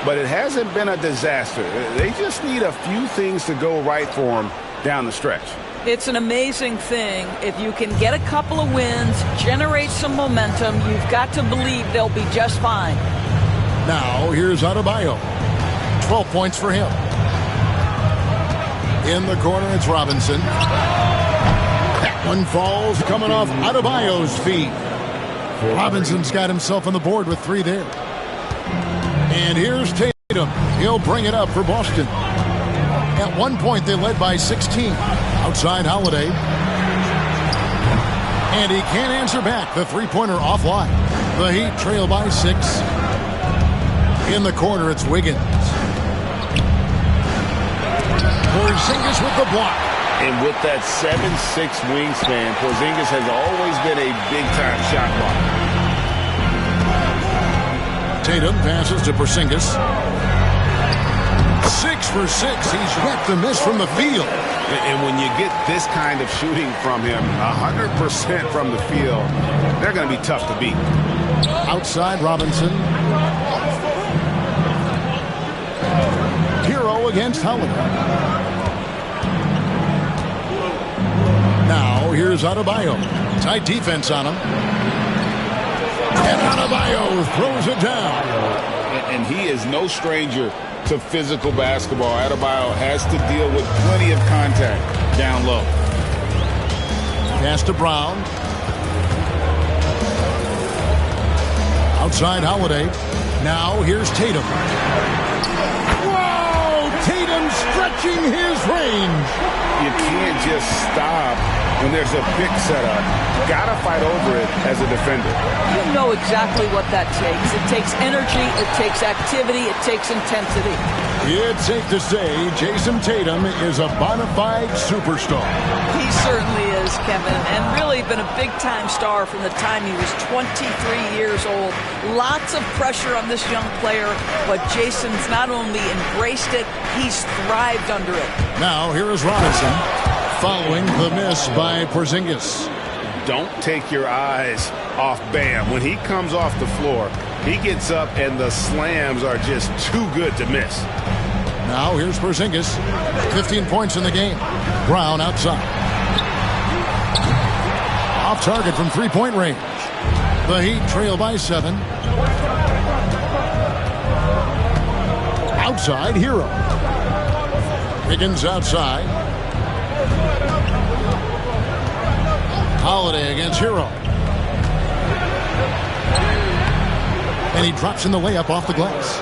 but it hasn't been a disaster. They just need a few things to go right for them down the stretch. It's an amazing thing. If you can get a couple of wins, generate some momentum, you've got to believe they'll be just fine. Now, here's Adebayo. 12 points for him. In the corner, it's Robinson. That one falls coming off Adebayo's feet. Robinson's got himself on the board with 3 there. And here's Tatum. He'll bring it up for Boston. At one point, they led by 16. Outside Holiday. And he can't answer back. The three-pointer offline. The Heat trail by 6. In the corner, it's Wiggins. Porzingis with the block. And with that 7'6" wingspan, Porzingis has always been a big-time shot blocker. Tatum passes to Porzingis. 6 for 6. He's yet to miss from the field. And when you get this kind of shooting from him, 100% from the field, they're going to be tough to beat. Outside Robinson. Hero against Holiday. Now, here's Adebayo. Tight defense on him. And Adebayo throws it down. And he is no stranger to physical basketball. Adebayo has to deal with plenty of contact down low. Pass to Brown. Outside Holiday. Now, here's Tatum. Whoa! Tatum stretching his range. You can't just stop when there's a pick set up. Got to fight over it as a defender. You know exactly what that takes. It takes energy, it takes activity, it takes intensity. It's safe to say Jason Tatum is a bona fide superstar. He certainly is, Kevin, and really been a big-time star from the time he was 23 years old. Lots of pressure on this young player, but Jason's not only embraced it, he's thrived under it. Now, here is Robinson following the miss by Porzingis. Don't take your eyes off Bam. When he comes off the floor, he gets up and the slams are just too good to miss. Now here's Porzingis. 15 points in the game. Brown outside. Off target from three-point range. The Heat trail by 7. Outside, Hero. Wiggins outside. Holiday against Hero. And he drops in the layup off the glass.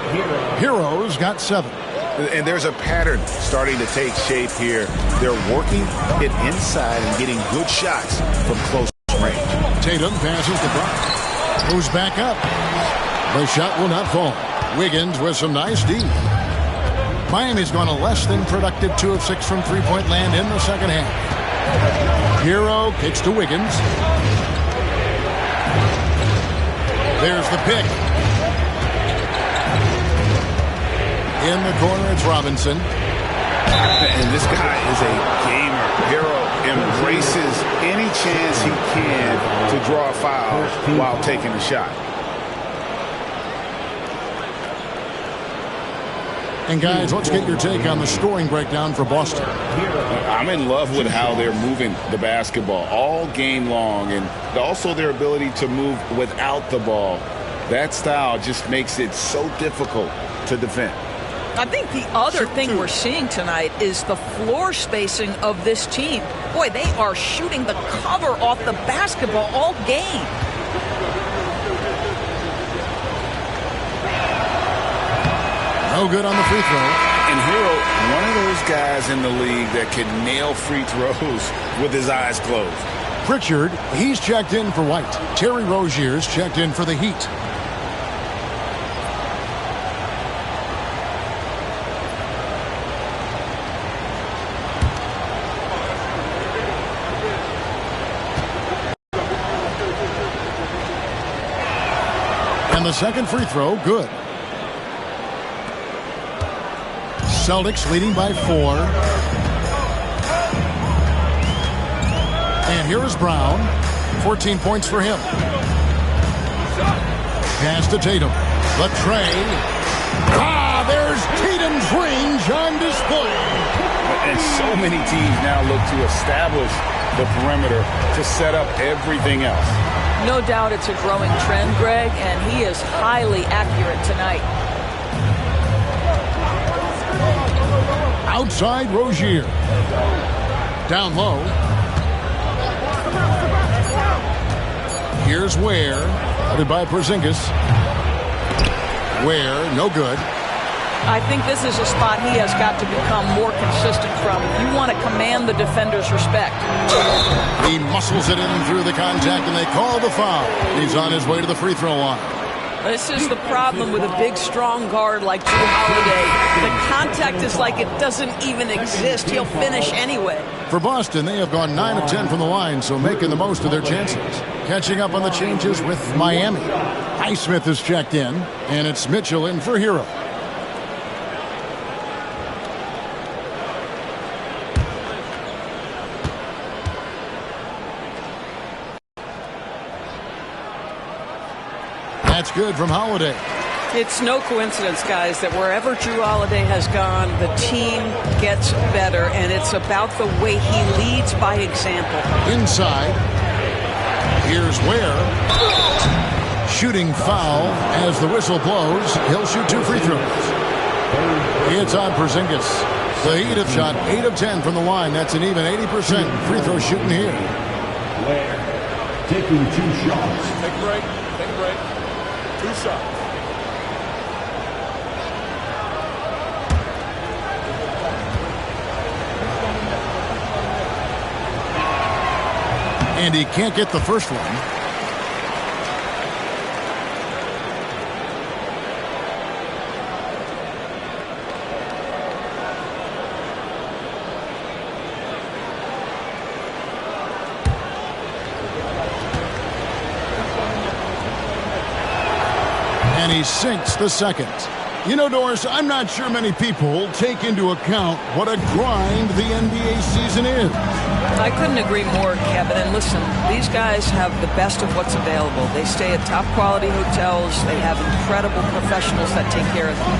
Hero's got 7. And there's a pattern starting to take shape here. They're working it inside and getting good shots from close range. Tatum passes to Brown. Moves back up. The shot will not fall. Wiggins with some nice D. Miami's gone a less than productive 2 of 6 from three-point land in the second half. Hero kicks to Wiggins. There's the pick. In the corner, it's Robinson. And this guy is a gamer. Hero embraces any chance he can to draw a foul while taking a shot. And guys, let's get your take on the scoring breakdown for Boston. I'm in love with how they're moving the basketball all game long, and also their ability to move without the ball. That style just makes it so difficult to defend. I think the other thing we're seeing tonight is the floor spacing of this team. Boy, they are shooting the cover off the basketball all game. No good on the free throw. And Hero, one of those guys in the league that can nail free throws with his eyes closed. Pritchard, he's checked in for White. Terry Rozier's checked in for the Heat. And the second free throw, good. Celtics leading by 4. And here is Brown. 14 points for him. Pass to Tatum. The tray. There's Tatum's range on display. And so many teams now look to establish the perimeter to set up everything else. No doubt it's a growing trend, Greg, and he is highly accurate tonight. Outside Rozier. Down low. Here's Ware. Headed by Porzingis. Ware, no good. I think this is a spot he has got to become more consistent from. You want to command the defender's respect. He muscles it in through the contact, and they call the foul. He's on his way to the free throw line. This is the problem with a big, strong guard like Drew Holiday. The contact is like it doesn't even exist. He'll finish anyway. For Boston, they have gone 9 of 10 from the line, so making the most of their chances. Catching up on the changes with Miami. Highsmith is checked in, and it's Mitchell in for Hero. That's good from Holiday. It's no coincidence, guys, that wherever Drew Holiday has gone, the team gets better, and it's about the way he leads by example. Inside. Here's Ware. Shooting foul as the whistle blows. He'll shoot 2 free throws. It's on Porzingis. The Heat have shot 8 of 10 from the line. That's an even 80% free throw shooting here. Ware taking 2 shots. Take a break. Take a break. 2 shots. And he can't get the first one. And he sinks the second. You know, Doris, I'm not sure many people take into account what a grind the NBA season is. I couldn't agree more, Kevin. And listen, these guys have the best of what's available. They stay at top quality hotels. They have incredible professionals that take care of them.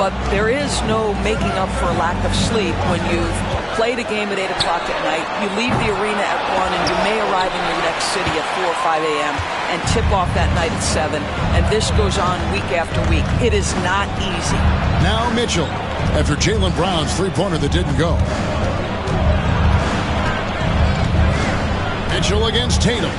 But there is no making up for a lack of sleep when you've played a game at 8 o'clock at night. You leave the arena at 1, and you may arrive in your next city at 4 or 5 a.m. and tip off that night at 7. And this goes on week after week. It is not easy. Now Mitchell, after Jaylen Brown's three-pointer that didn't go. Mitchell against Tatum.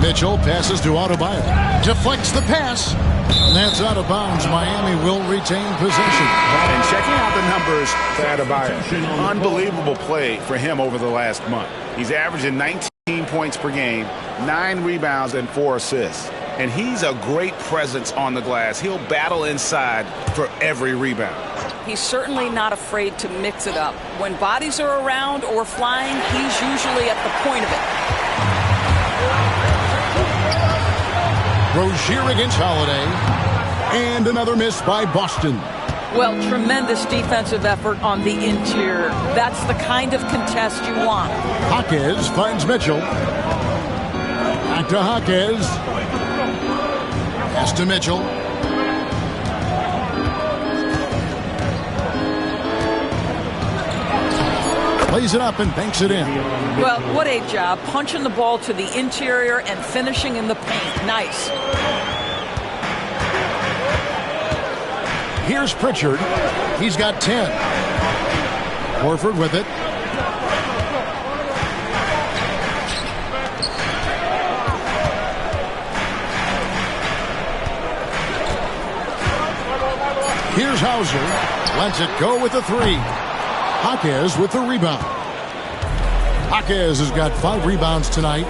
Mitchell passes to Adebayo. Deflects the pass. And that's out of bounds. Miami will retain possession. And checking out the numbers for Adebayo. Unbelievable play for him over the last month. He's averaging 19 points per game, 9 rebounds, and 4 assists. And he's a great presence on the glass. He'll battle inside for every rebound. He's certainly not afraid to mix it up. When bodies are around or flying, he's usually at the point of it. Rozier against Holiday. And another miss by Boston. Well, tremendous defensive effort on the interior. That's the kind of contest you want. Jaquez finds Mitchell. Back to Jaquez. Pass to Mitchell. Plays it up and banks it in. Well, what a job. Punching the ball to the interior and finishing in the paint. Nice. Here's Pritchard. He's got 10. Horford with it. Here's Hauser. Lets it go with the 3. Jaquez with the rebound. Jaquez has got 5 rebounds tonight.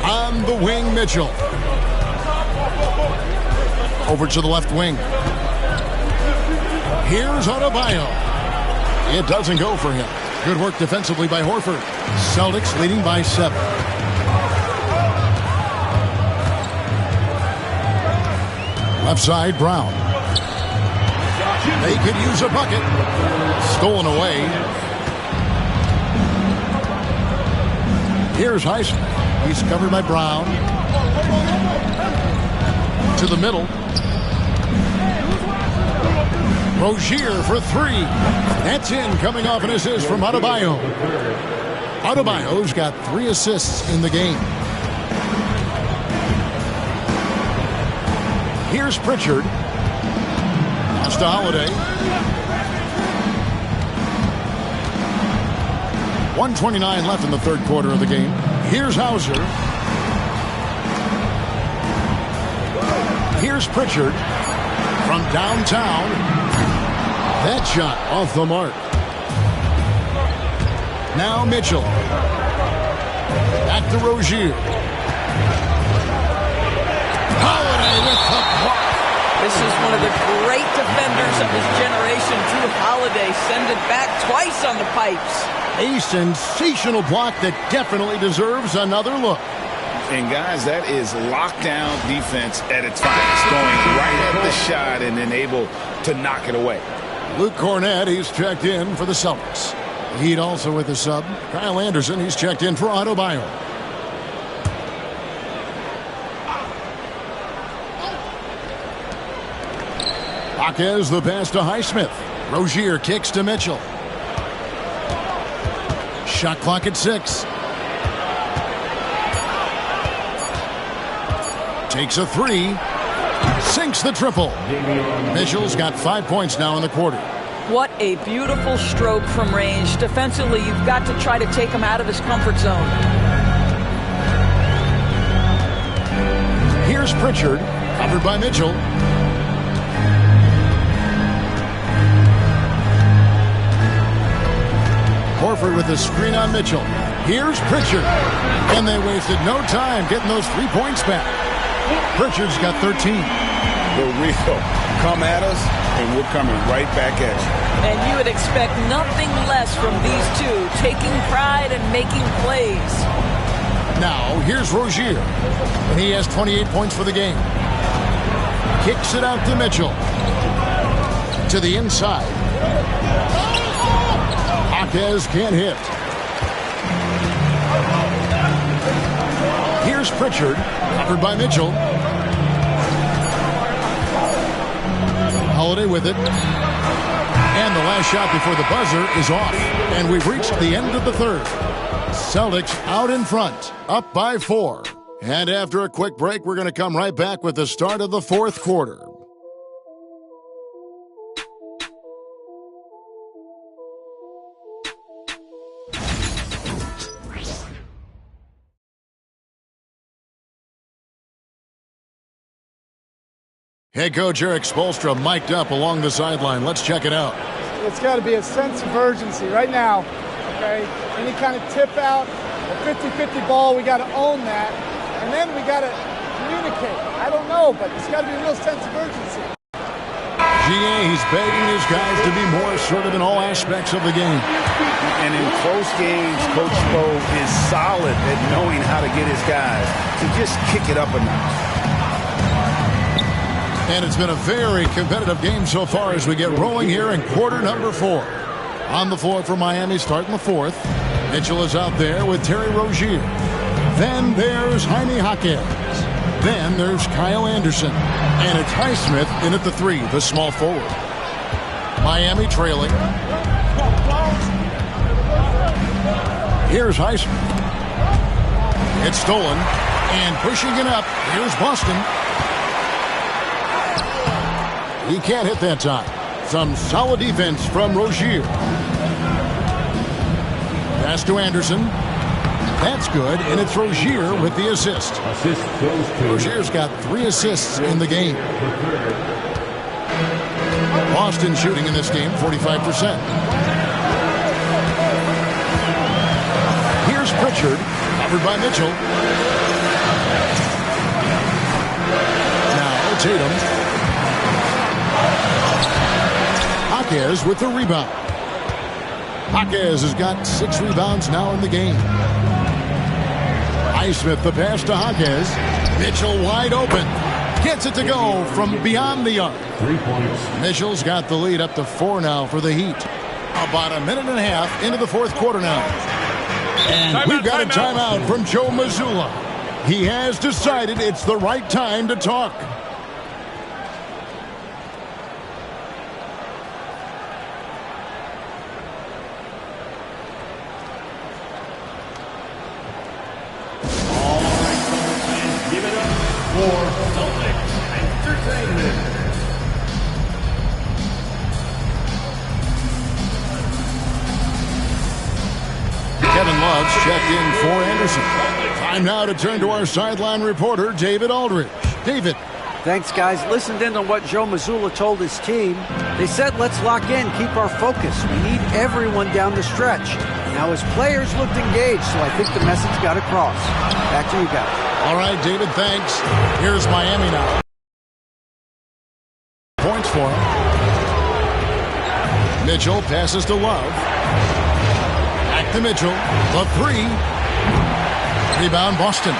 On the wing, Mitchell. Over to the left wing. Here's Adebayo. It doesn't go for him. Good work defensively by Horford. Celtics leading by 7. Left side, Brown. They could use a bucket. Stolen away. Here's Highsmith. He's covered by Brown. to the middle. Rozier for three. That's in, coming off an assist from Adebayo. Adebayo's got 3 assists in the game. Here's Pritchard. Pass to Holiday. 1:29 left in the third quarter of the game. Here's Hauser. Here's Pritchard from downtown. That shot off the mark. Now Mitchell. Back to Rozier. Holiday with the block. This is one of the great defenders of his generation. Drew Holiday send it back twice on the pipes. A sensational block that definitely deserves another look. And guys, that is lockdown defense at its finest. Going right at the shot and then able to knock it away. Luke Cornett, he's checked in for the Celtics. Heat also with the sub. Kyle Anderson, he's checked in for Adebayo. Jaquez the pass to Highsmith. Rozier kicks to Mitchell. Shot clock at 6. Takes a 3. Sinks the triple. Mitchell's got 5 points now in the quarter. What a beautiful stroke from range. Defensively, you've got to try to take him out of his comfort zone. Here's Pritchard, covered by Mitchell. Horford with a screen on Mitchell. Here's Pritchard. And they wasted no time getting those 3 points back. Pritchard's got 13. The real come at us, and we're coming right back at you. And you would expect nothing less from these two, taking pride and making plays. Now, here's Rozier. And he has 28 points for the game. Kicks it out to Mitchell. To the inside. Jaquez can't hit. Here's Pritchard, covered by Mitchell. Holiday with it. And the last shot before the buzzer is off. And we've reached the end of the third. Celtics out in front, up by 4. And after a quick break, we're going to come right back with the start of the fourth quarter. Head coach Eric Spoelstra mic'd up along the sideline. Let's check it out. It's got to be a sense of urgency right now, okay? Any kind of tip out, a 50-50 ball, we got to own that. And then we got to communicate. I don't know, but it's got to be a real sense of urgency. GA, he's begging his guys to be more assertive in all aspects of the game. And in close games, Coach Spo is solid at knowing how to get his guys to just kick it up a notch. And it's been a very competitive game so far as we get rolling here in quarter number 4. On the floor for Miami starting the fourth. Mitchell is out there with Terry Rozier. Then there's Jaime Jaquez. Then there's Kyle Anderson. And it's Highsmith in at the 3, the small forward. Miami trailing. Here's Highsmith. It's stolen. And pushing it up. Here's Boston. He can't hit that time. Some solid defense from Rozier. Pass to Anderson. That's good, and it's Rozier with the assist. Rozier's got 3 assists in the game. Boston shooting in this game 45%. Here's Pritchard, covered by Mitchell. Now Tatum. Jaquez with the rebound. Jaquez has got 6 rebounds now in the game. Highsmith the pass to Jaquez. Mitchell wide open. Gets it to go from beyond the arc. 3 points. Mitchell's got the lead up to 4 now for the Heat. About a minute and a half into the fourth quarter now. And we've got a timeout from Joe Mazzulla. He has decided it's the right time to talk. Timeouts checked in for Anderson. Time now to turn to our sideline reporter, David Aldridge. David. Thanks, guys. Listened in on what Joe Mazzulla told his team. They said, let's lock in, keep our focus. We need everyone down the stretch. Now his players looked engaged, so I think the message got across. Back to you guys. All right, David, thanks. Here's Miami now. Points for him. Mitchell passes to Love. Back to Mitchell. The three. Rebound, Boston.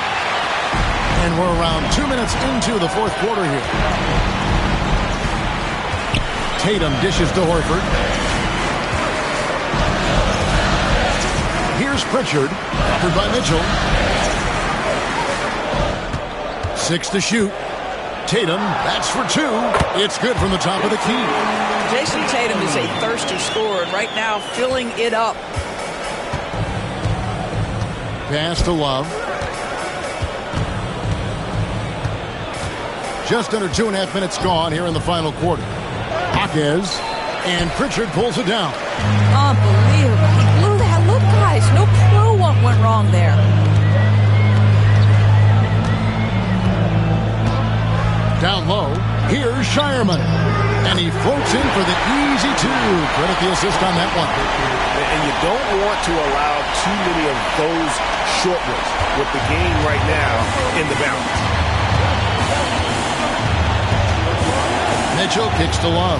And we're around 2 minutes into the fourth quarter here. Tatum dishes to Horford. Here's Pritchard. Covered by Mitchell. 6 to shoot. Tatum, that's for 2. It's good from the top of the key. Jason Tatum is a thirsty scorer, and right now filling it up. Pass to Love. Just under 2.5 minutes gone here in the final quarter. Jaquez, and Pritchard pulls it down. Unbelievable. He blew that. Look, guys, no clue what went wrong there. Down low, here's Shireman. And he floats in for the easy 2. Credit the assist on that one. And you don't want to allow too many of those short ones with the game right now in the balance. Mitchell kicks to Love.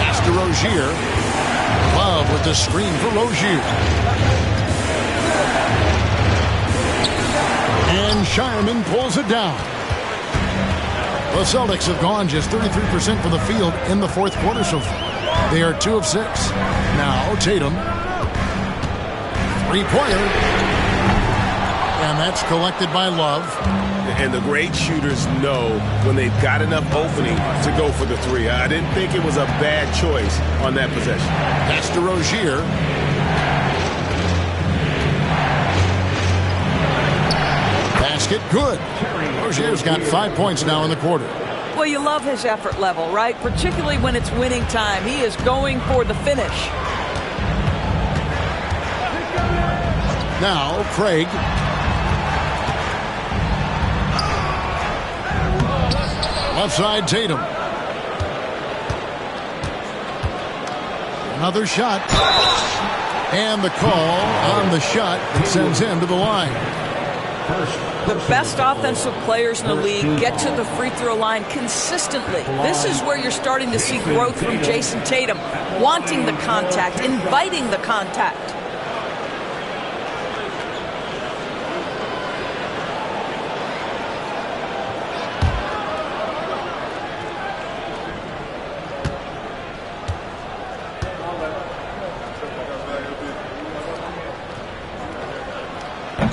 Pass to Rozier. Love with the screen for Rozier. And Shireman pulls it down. The Celtics have gone just 33% from the field in the fourth quarter so far. They are 2 of 6. Now Tatum. 3-pointer. And that's collected by Love. And the great shooters know when they've got enough opening to go for the 3. I didn't think it was a bad choice on that possession. Pass to Rozier. Basket good. Rozier's got 5 points now in the quarter. Well, you love his effort level, right? Particularly when it's winning time. He is going for the finish. Now, Craig. Left side, Tatum. Another shot. And the call on the shot that sends him to the line. The best offensive players in the league get to the free throw line consistently. This is where you're starting to see growth from Jason Tatum, wanting the contact, inviting the contact.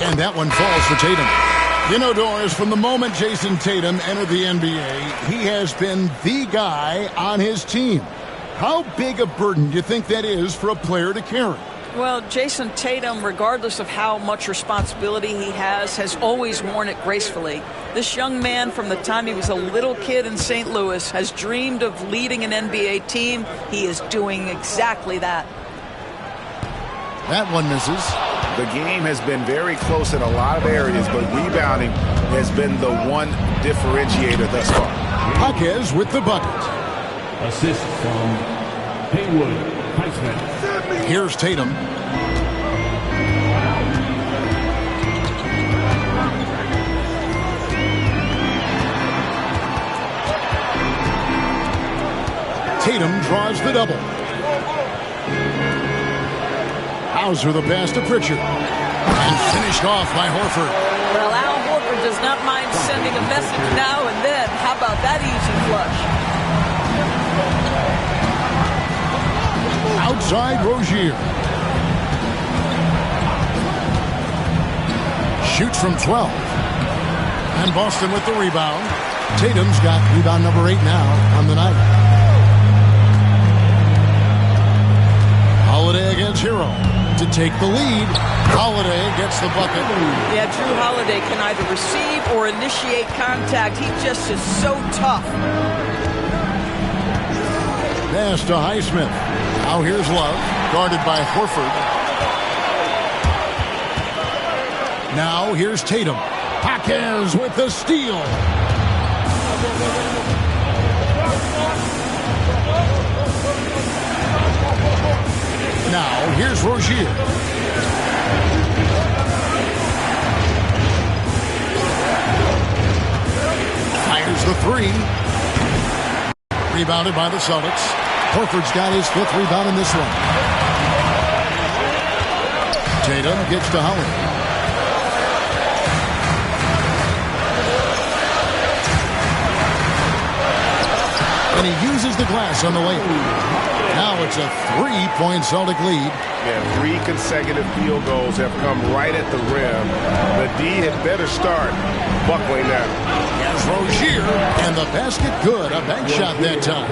And that one falls for Tatum. You know, Doris, from the moment Jason Tatum entered the NBA, he has been the guy on his team. How big a burden do you think that is for a player to carry? Well, Jason Tatum, regardless of how much responsibility he has always worn it gracefully. This young man, from the time he was a little kid in St. Louis, has dreamed of leading an NBA team. He is doing exactly that. That one misses. The game has been very close in a lot of areas, but rebounding has been the one differentiator thus far. Jaquez with the bucket. Assist from Haywood Heisman. Here's Tatum. Tatum draws the double. Hauser the pass to Pritchard. And finished off by Horford. Well, Al Horford does not mind sending a message now and then. How about that easy flush? Outside Rozier. Shoots from 12. And Boston with the rebound. Tatum's got rebound number 8 now on the night. Holiday against Hero to take the lead. Holiday gets the bucket. Yeah, Drew Holiday can either receive or initiate contact. He just is so tough. Pass to Highsmith. Now here's Love, guarded by Horford. Now here's Tatum. Jaquez with the steal. Now here's Rozier. Fires the three. Rebounded by the Celtics. Horford's got his 5th rebound in this one. Tatum gets to Howard. And he uses the glass on the layup. Now it's a 3-point Celtic lead. Yeah, 3 consecutive field goals have come right at the rim. The D had better start buckling now. Here's Rozier, and the basket good. A bank shot that time.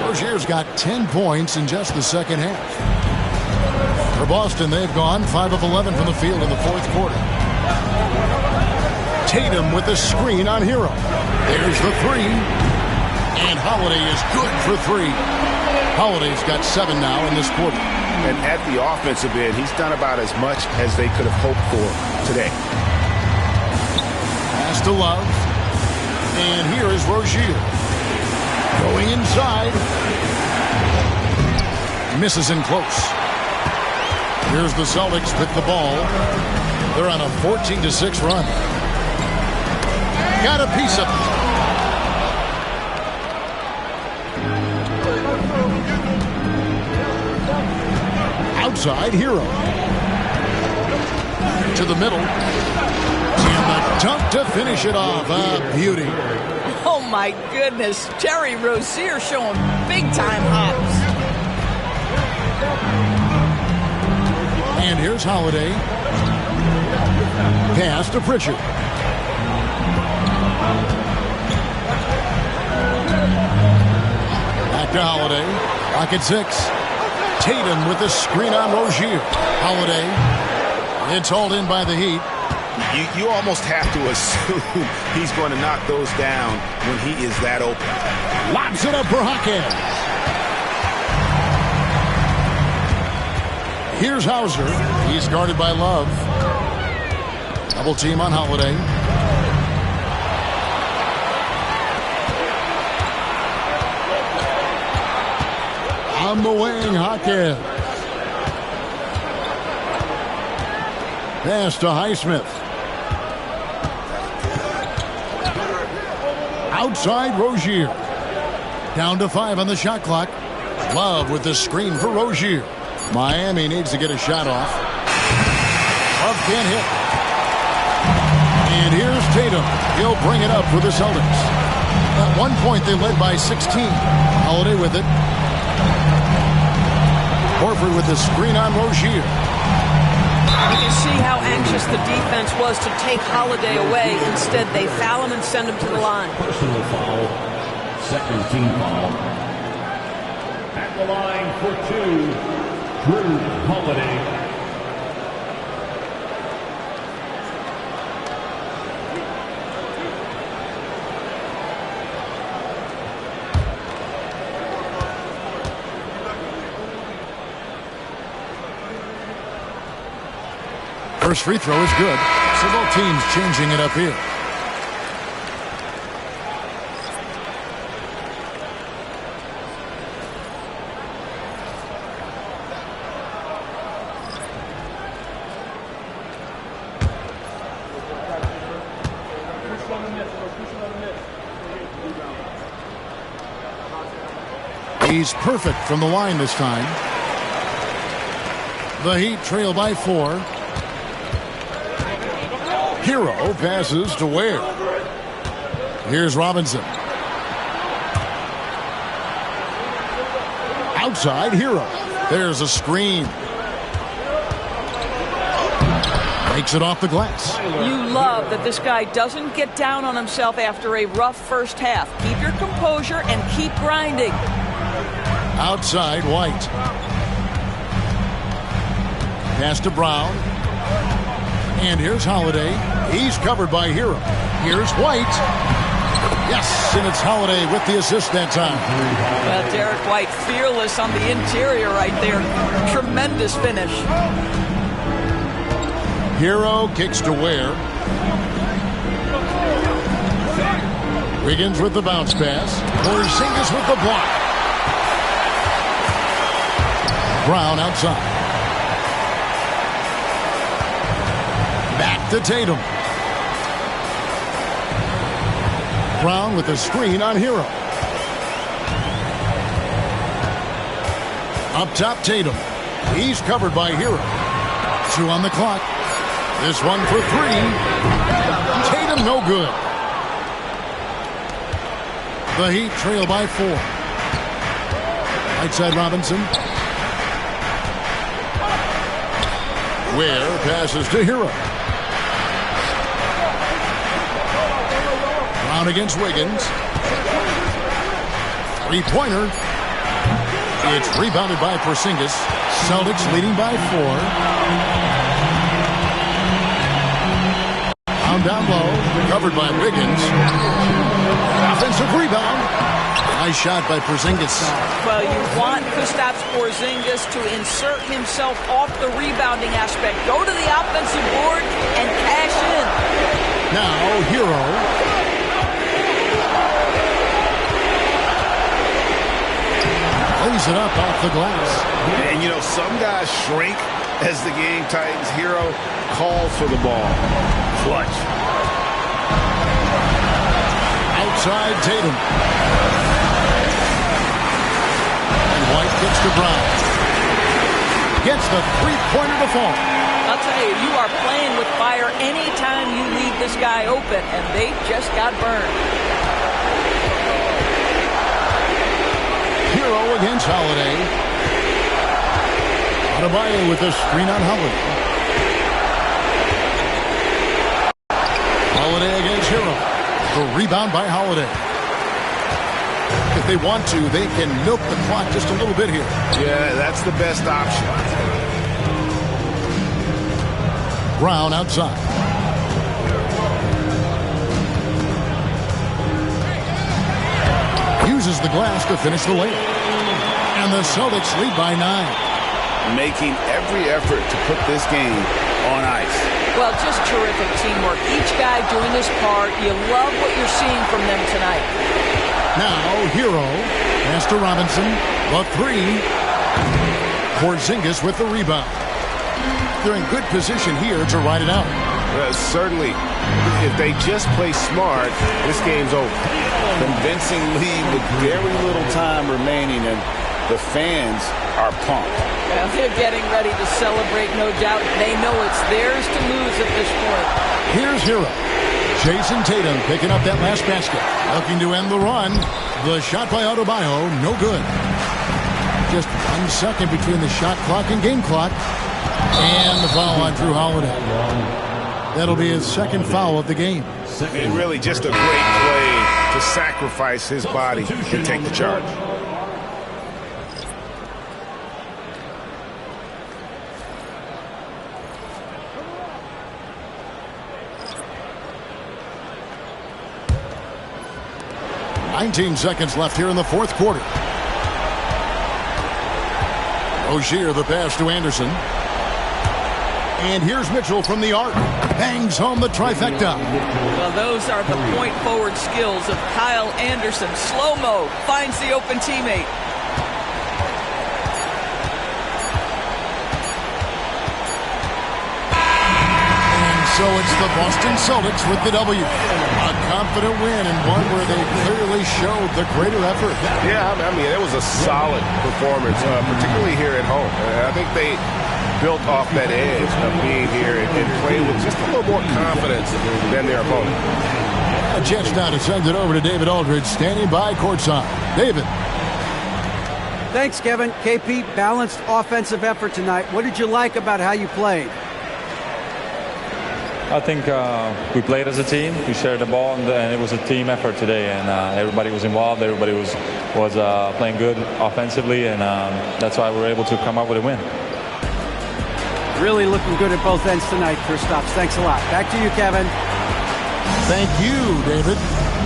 Rozier's got 10 points in just the second half. For Boston, they've gone 5 of 11 from the field in the 4th quarter. Tatum with the screen on Hero. There's the 3. And Holiday is good for 3. Holiday's got 7 now in this quarter. And at the offensive end, he's done about as much as they could have hoped for today. Pass to Love. And here is Rozier. Going inside. Misses in close. Here's the Celtics with the ball. They're on a 14-6 run. Got a piece of it. Outside Hero. To the middle. And the dunk to finish it off. A beauty. Oh, my goodness. Terry Rozier showing big-time hops. And here's Holiday. Pass to Pritchard. Back to Holiday. Lock at 6. Tatum with the screen on Rozier. Holiday. It's hauled in by the Heat. You almost have to assume he's going to knock those down when he is that open. Lobs it up for Jaquez. Here's Hauser. He's guarded by Love. Double team on Holiday. On the wing, Jaquez. Pass to Highsmith. Outside Rozier. Down to 5 on the shot clock. Love with the screen for Rozier. Miami needs to get a shot off. Love can't hit. And here's Tatum. He'll bring it up for the Celtics. At one point they led by 16. Holiday with it. Horford with the screen on Rozier. You can see how anxious the defense was to take Holiday away. Instead, they foul him and send him to the line. Personal foul. Second team foul. At the line for 2, Drew Holiday. First free throw is good. So both teams changing it up here. He's perfect from the line this time. The Heat trail by 4. Hero passes to Ware. Here's Robinson. Outside Hero. There's a screen. Makes it off the glass. You love that this guy doesn't get down on himself after a rough first half. Keep your composure and keep grinding. Outside White. Pass to Brown. And here's Holiday. He's covered by Hero. Here's White. Yes, and it's Holiday with the assist that time. Well, Derek White fearless on the interior right there. Tremendous finish. Hero kicks to Ware. Wiggins with the bounce pass. Porzingis with the block. Brown outside. Back to Tatum. Brown with a screen on Hero. Up top, Tatum. He's covered by Hero. 2 on the clock. This one for 3. Tatum no good. The Heat trail by 4. Right side Robinson. Ware passes to Hero. Brown against Wiggins. 3-pointer. It's rebounded by Porzingis. Celtics leading by 4. Down low, covered by Wiggins. Offensive rebound. Nice shot by Porzingis. Well, you want Kristaps Porzingis to insert himself off the rebounding aspect. Go to the offensive board and cash in. Now, Hero. Lays it up off the glass. And, you know, some guys shrink as the game tightens. Hero calls for the ball. Clutch. Outside Tatum. And White kicks to Brown. Gets the 3-pointer to fall. I'll tell you, you are playing with fire anytime you leave this guy open, and they just got burned. Hero against Holiday. Adebayo with the screen on Holiday. Holiday against Hero. The rebound by Holiday. If they want to, they can milk the clock just a little bit here. Yeah, that's the best option. Brown outside. Uses the glass to finish the layup. And the Celtics lead by 9. Making every effort to put this game on ice. Well, just terrific teamwork. Each guy doing his part. You love what you're seeing from them tonight. Now, Hero. Pass to Robinson. The 3. Porzingis with the rebound. They're in good position here to ride it out. Certainly, if they just play smart, this game's over. Convincing lead with very little time remaining, and the fans are pumped. Well, they're getting ready to celebrate, no doubt. They know it's theirs to lose at this point. Here's Hero. Jason Tatum picking up that last basket. Looking to end the run. The shot by Adebayo, no good. Just 1 second between the shot clock and game clock. And the foul on Drew Holiday. That'll be his second foul of the game. And really just a great play to sacrifice his body and take the charge. "19 seconds left here in the fourth quarter. Rozier the pass to Anderson. And here's Mitchell from the arc. Bangs home the trifecta. Well, those are the point-forward skills of Kyle Anderson. Slow-mo, finds the open teammate. And so it's the Boston Celtics with the W. A confident win and one where they clearly showed the greater effort. Yeah, I mean, it was a solid performance, particularly here at home. I think they built off that edge of being here and playing with just a little more confidence than their opponent. A Jets now to send it over to David Aldridge, standing by courtside. David. Thanks, Kevin. KP, balanced offensive effort tonight. What did you like about how you played? I think we played as a team. We shared the ball, and it was a team effort today. And everybody was involved. Everybody was playing good offensively, and that's why we were able to come up with a win. Really looking good at both ends tonight, Kristaps. Thanks a lot. Back to you, Kevin. Thank you, David.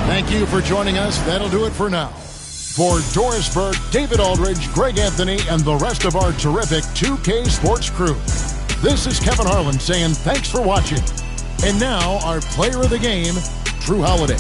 Thank you for joining us. That'll do it for now. For Doris Burke, David Aldridge, Greg Anthony, and the rest of our terrific 2K Sports crew, This is Kevin Harlan saying thanks for watching. And now our player of the game, Drew Holiday.